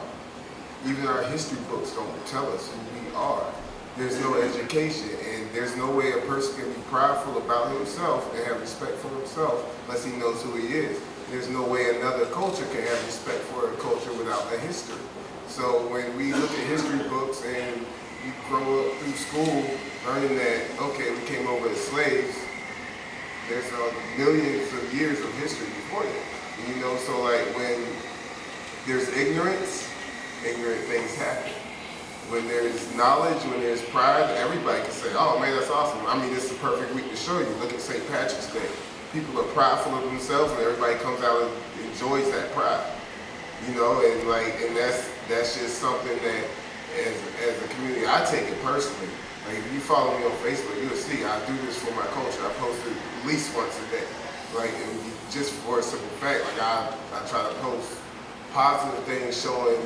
E: Even our history books don't tell us who we are. There's no education, and there's no way a person can be prideful about himself and have respect for himself unless he knows who he is. There's no way another culture can have respect for a culture without a history. So when we look at history books and you grow up through school learning that, okay, we came over as slaves, there's millions of years of history before that. You know, so like when there's ignorance, ignorant things happen. When there's knowledge, when there's pride, everybody can say, oh man, that's awesome. I mean, it's the perfect week to show you. Look at St. Patrick's Day. People are prideful of themselves and everybody comes out and enjoys that pride. You know, and that's just something that as a community, I take it personally. Like if you follow me on Facebook, you'll see I do this for my culture. I post it at least once a day. Like, and just for a simple fact, like I try to post positive things, showing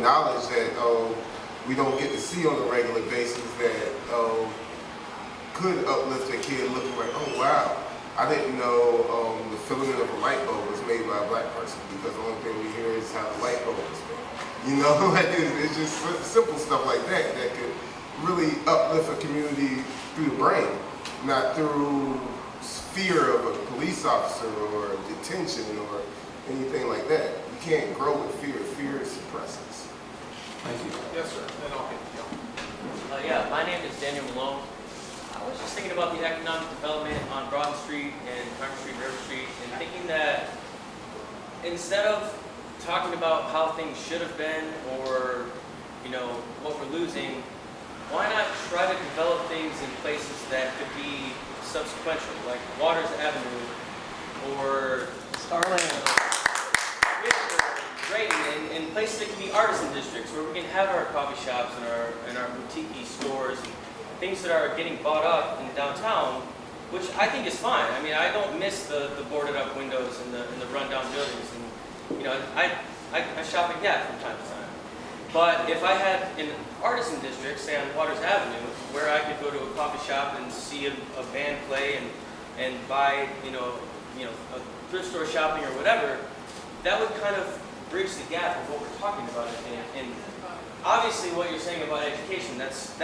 E: knowledge that we don't get to see on a regular basis that could uplift a kid looking like, oh wow, I didn't know the filament of a light bulb was made by a black person, because the only thing we hear is how the light bulb is made. You know, like it's just simple stuff like that that could really uplift a community through the brain, not through fear of a police officer or detention or anything like that. You can't grow with fear. Fear suppresses.
B: Thank you.
D: Yes, sir. Then I'll get you.
J: Yeah, my name is Daniel Malone. I was just thinking about the economic development on Broad Street and Park Street, River Street, and thinking that instead of talking about how things should have been or, you know, what we're losing, why not try to develop things in places that could be subsequential, like Waters Avenue or Starland, Drayton, and places that can be artisan districts where we can have our coffee shops and our boutique stores and things that are getting bought up in downtown, which I think is fine. I mean, I don't miss the boarded up windows and the rundown buildings, and you know, I shop at Gap from time to time. But if I had an artisan district, say on Waters Avenue, where I could go to a coffee shop and see a band play and buy, you know, a thrift store shopping or whatever, that would kind of bridge the gap of what we're talking about. And obviously, what you're saying about education, that's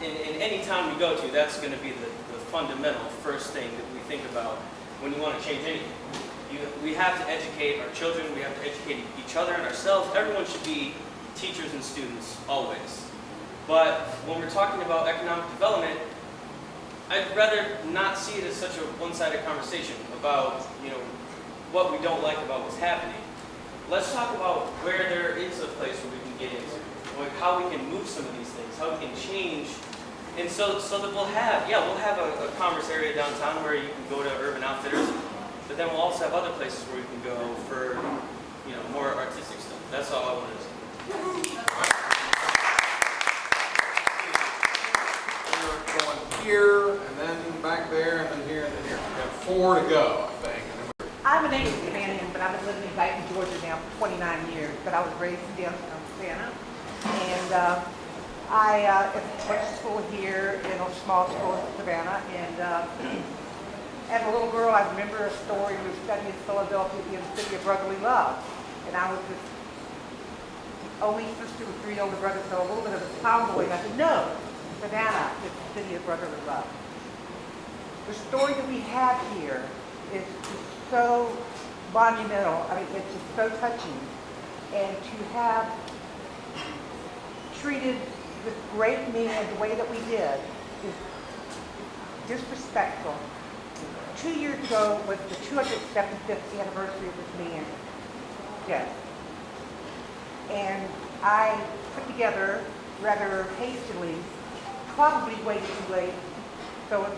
J: in any town we go to, that's going to be the fundamental first thing that we think about when you want to change anything. We have to educate our children, we have to educate each other and ourselves. Everyone should be teachers and students, always. But when we're talking about economic development, I'd rather not see it as such a one-sided conversation about, you know, what we don't like about what's happening. Let's talk about where there is a place where we can get into, like how we can move some of these things, how we can change, and so that we'll have a commerce area downtown where you can go to Urban Outfitters, but then we'll also have other places where we can go for, you know, more artistic stuff. That's all I wanted to say.
B: We're going here, and then back there, and then here, and then here. We have 4 to go, I think.
K: I'm a native Savannah, but I've been living in Dayton, Georgia now for 29 years. But I was raised in downtown Savannah, and I went to school here in a small school in Savannah. And as a little girl, I remember a story. We were studying Philadelphia in the city of brotherly love, and I was the only sister with 3 older brothers, so a little bit of a tomboy. And I said, no, Savannah is the city of brotherly love. The story that we have here is so monumental. I mean, it's just so touching. And to have treated this great man the way that we did is disrespectful. 2 years ago was the 275th anniversary of this man's death. And I put together, rather hastily, probably way too late, but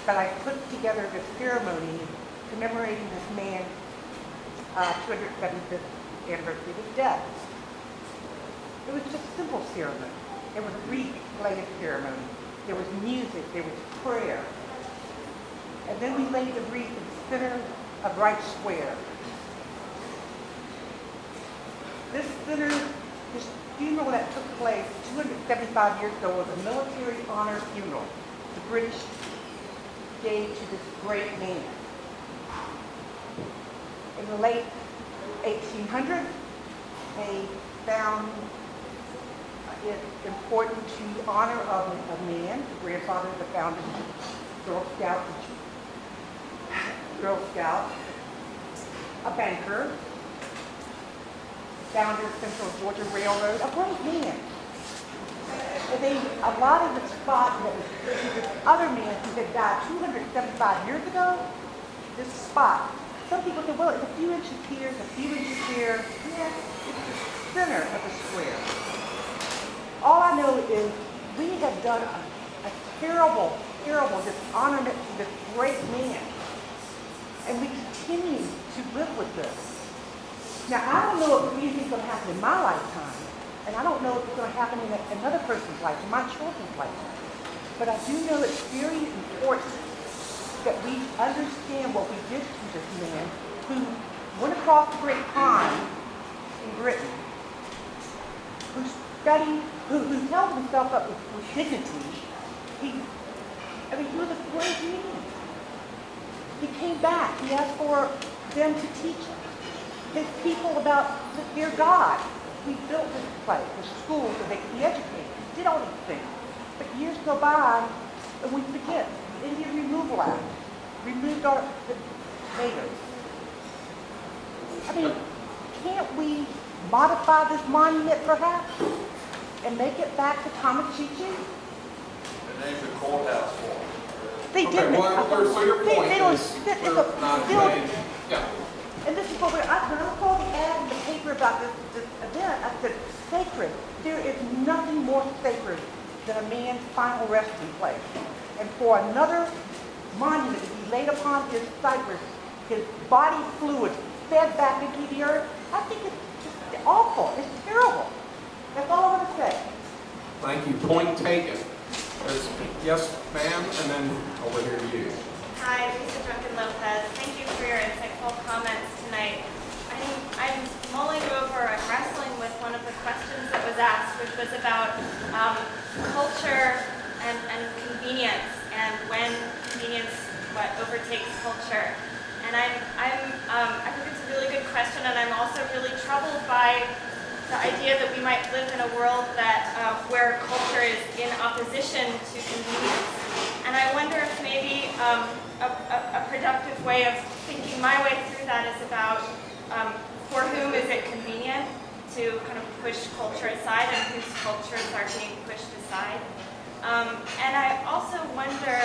K: I put together this ceremony commemorating this man's 275th anniversary of his death. It was just a simple ceremony. It was a wreath-laying ceremony. There was music, there was prayer. And then we laid the wreath in the center of Wright Square. This funeral that took place 275 years ago was a military honor funeral the British gave to this great man. In the late 1800s, they found it important to honor a man, the grandfather of the founding Girl Scouts, a banker, founder of Central Georgia Railroad, a great man. A lot of the spot that was this other man who had died 275 years ago, this spot. Some people say, well, it's a few inches here, it's a few inches here. Yes, it's the center of the square. All I know is we have done a terrible, terrible dishonorment to this great man. And we continue to live with this. Now, I don't know if anything's going to happen in my lifetime. And I don't know if it's going to happen in another person's life, in my children's lifetime. But I do know it's very important that we understand what we did to this man who went across the Great Pond in Britain, who studied, who held himself up with dignity. He was a great man. He came back. He asked for them to teach his people about their God. He built this place, the schools, so they could be educated. He did all these things. But years go by, and we forget. The Indian Removal Act removed our natives. I mean, can't we modify this monument, perhaps, and make it back to Tamagotchi?
H: They named the courthouse for him.
K: They
B: Okay,
K: didn't.
B: well, so your point is,
K: it's
B: we're not saying, yeah.
K: And this is what when I saw the ad in the paper about this event, I said, sacred. There is nothing more sacred than a man's final resting place. And for another monument to be laid upon his cypress, his body fluids fed back into the earth, I think it's just awful. It's terrible. That's all I want to say.
B: Thank you. Point taken. Yes, ma'am, and then over here to you.
I: Hi, Lisa Drunken Lopez. Thank you for your insightful comments tonight. I'm mulling over and wrestling with one of the questions that was asked, which was about culture and convenience, and when convenience overtakes culture. And I think it's a really good question, and I'm also really troubled by the idea that we might live in a world that where culture is in opposition to convenience. And I wonder if maybe a productive way of thinking my way through that is about for whom is it convenient to kind of push culture aside and whose cultures are being pushed aside. And I also wonder,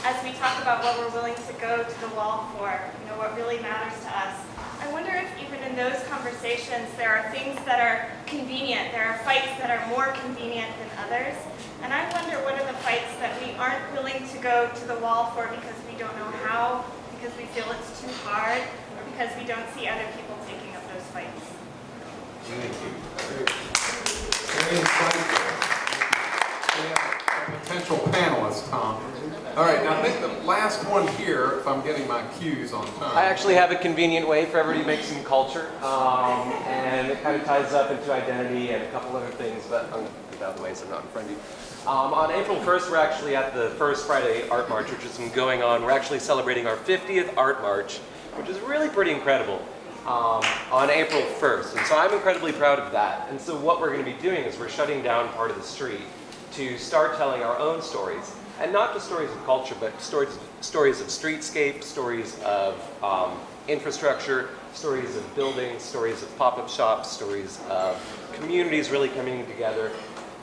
I: as we talk about what we're willing to go to the wall for, what really matters to us, I wonder if even in those conversations there are things that are convenient, there are fights that are more convenient than others. And I wonder what are the fights that we aren't willing to go to the wall for because we don't know how, because we feel it's too hard, or because we don't see other people taking up those fights.
B: Thank you. Very insightful. We have a potential panelist, Tom. All right, now I think the last one here, if I'm getting my cues on time.
L: I actually have a convenient way for everybody to make some culture, and it kind of ties up into identity and a couple other things, but I'm going to get out of the way so I'm not in front of you. On April 1st, we're actually at the First Friday Art March, which has been going on. We're actually celebrating our 50th Art March, which is really pretty incredible, on April 1st. And so I'm incredibly proud of that. And so what we're going to be doing is we're shutting down part of the street to start telling our own stories. And not just stories of culture, but stories of streetscape, stories of infrastructure, stories of buildings, stories of pop-up shops, stories of communities really coming together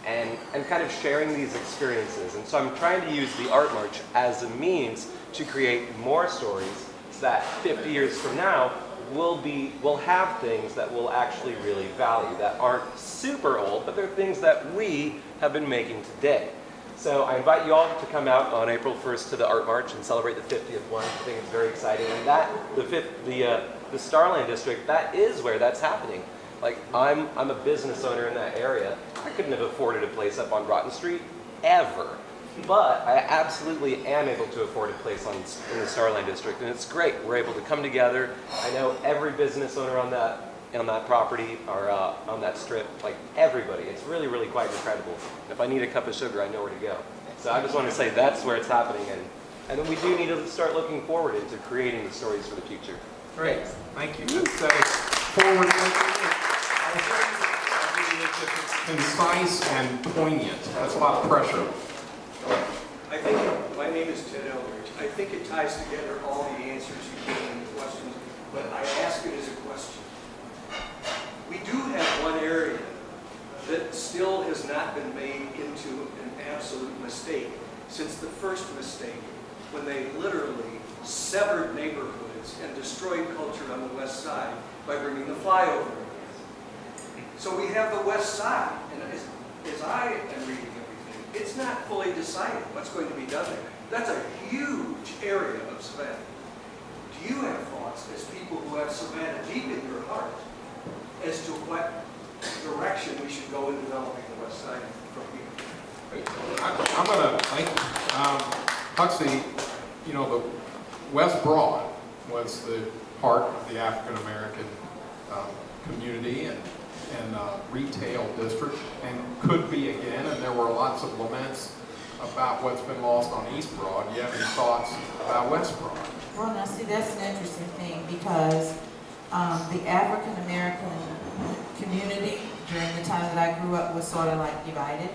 L: and kind of sharing these experiences. And so I'm trying to use the Art March as a means to create more stories so that 50 years from now, we'll have things that we'll actually really value, that aren't super old, but they're things that we have been making today. So I invite you all to come out on April 1st to the Art March and celebrate the 50th one. I think it's very exciting. And that, the Starland District, that is where that's happening. Like, I'm a business owner in that area. I couldn't have afforded a place up on Broughton Street, ever. But I absolutely am able to afford a place in the Starland District, and it's great. We're able to come together. I know every business owner on that property or on that strip, like everybody. It's really, really quite incredible. If I need a cup of sugar, I know where to go. So I just want to say that's where it's happening, and we do need to start looking forward into creating the stories for the future.
B: Great, thank you. That is forward looking. Concise and poignant. That's a lot of pressure.
M: I think, my name is Ted Eldridge. I think it ties together all the answers you gave in the questions, but I ask it as a question. We do have one area that still has not been made into an absolute mistake since the first mistake, when they literally severed neighborhoods and destroyed culture on the west side by bringing the flyover in. So we have the west side, and as I am reading everything, it's not fully decided what's going to be done there. That's a huge area of Savannah. Do you have thoughts, as people who have Savannah deep in your heart, as to what direction we should go in developing the west side from here?
B: I'm going to thank you. Huxley, you know, the West Broad was the heart of the African American community and retail district, and could be again, and there were lots of laments about what's been lost on East Broad. Do you have any thoughts about West Broad?
C: Well, now see, that's an interesting thing because the African American community during the time that I grew up was sort of like divided,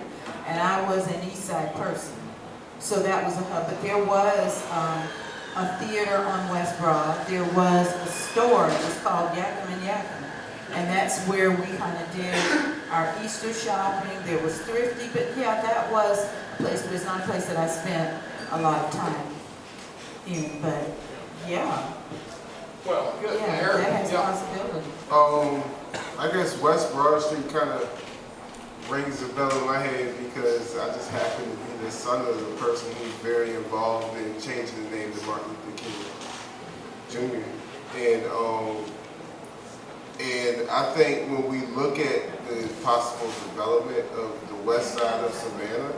C: and I was an East Side person, so that was a hub. But there was a theater on West Broad. There was a store. It was called Yakum and Yakum, and that's where we kind of did our Easter shopping. There was Thrifty, but yeah, that was a place, but it's not a place that I spent a lot of time in. But yeah.
B: Well, good.
C: Yeah,
B: Eric,
C: that has
B: yeah.
C: possibility.
E: I guess West Broad Street kind of rings a bell in my head because I just happen to be the son of the person who's very involved in changing the name to Martin Luther King Jr. And I think when we look at the possible development of the west side of Savannah,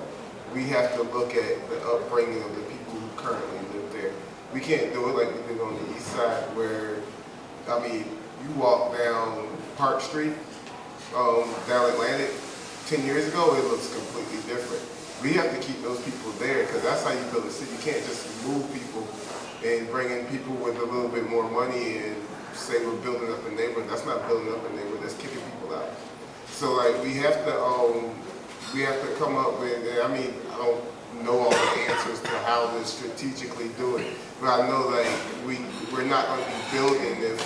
E: we have to look at the upbringing of the people who currently live there. We can't do it like we did on the east side where, I mean, you walk down Park Street, down Atlantic, 10 years ago, it looks completely different. We have to keep those people there because that's how you build a city. You can't just move people and bring in people with a little bit more money and say we're building up a neighborhood. That's not building up a neighborhood, that's kicking people out. So like we have to come up with, I mean, I don't know all the answers to how to strategically do it, but I know like we're not going to be building if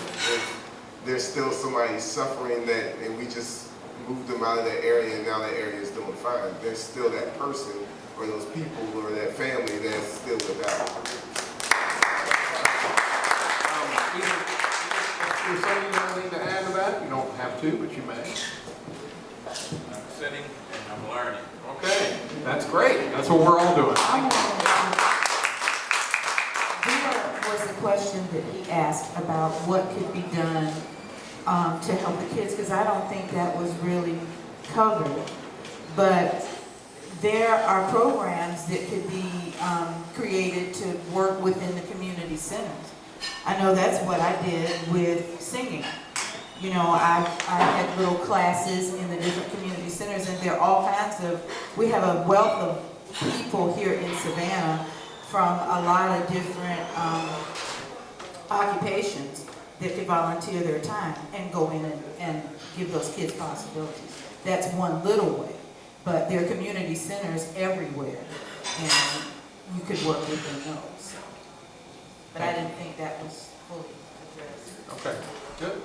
E: there's still somebody suffering that, and we just move them out of that area and now that area is doing fine. There's still that person or those people or that family that's still without.
B: If you're saying anything to add to that, you don't have to, but you may.
D: I'm sitting and I'm learning.
B: Okay, that's great. That's what we're all doing.
C: There was a question that he asked about what could be done to help the kids, because I don't think that was really covered. But there are programs that could be created to work within the community centers. I know that's what I did with singing. You know, I had little classes in the different community centers, and there are all kinds of, we have a wealth of people here in Savannah from a lot of different occupations that could volunteer their time and go in and give those kids possibilities. That's one little way, but there are community centers everywhere, and you could work within those. But I didn't think that was fully addressed.
B: Okay, good.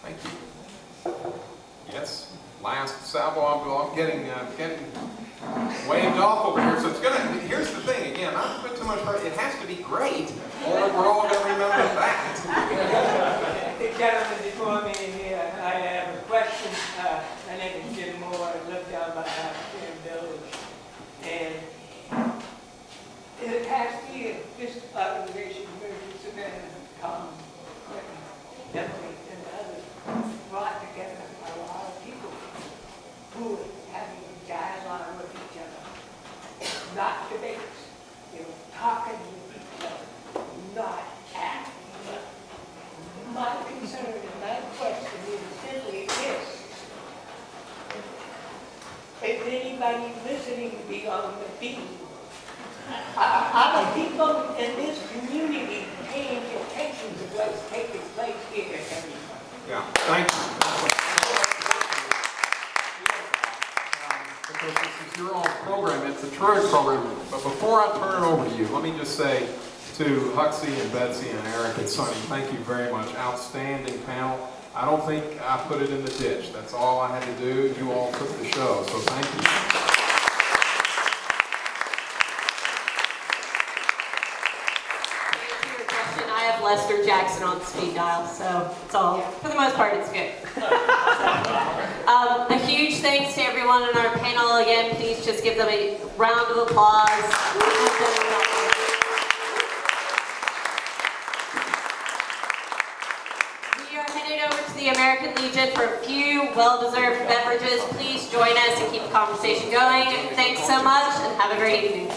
B: Thank you. Yes, last salvo. I'm getting waved off over here. So it's gonna. Here's the thing. Again, not to put too much pressure. It has to be great, or we're all gonna remember that.
N: The gentleman before me here, I have a question. My name is Jim Moore. I live down by African Village, and in the past year, this organization, Emergent Savannah, Emily and others, brought together a lot of people who were having a dialogue with each other, not debates, talking with each other, not acting. My concern and my question is simply this: is anybody listening beyond the beat? Are the people in this community paying attention to what's taking place here?
B: Yeah, thank you. Because this is your own program, it's a terrific program. But before I turn it over to you, let me just say to Huxley and Betsy and Eric and Sonny, thank you very much. Outstanding panel. I don't think I put it in the ditch. That's all I had to do. You all took the show, so thank you.
A: To your question, I have Lester Jackson on speed dial, so it's all, for the most part, it's good. A huge thanks to everyone on our panel. Again, please just give them a round of applause. We are headed over to the American Legion for a few well-deserved beverages. Please join us and keep the conversation going. Thanks so much and have a great evening.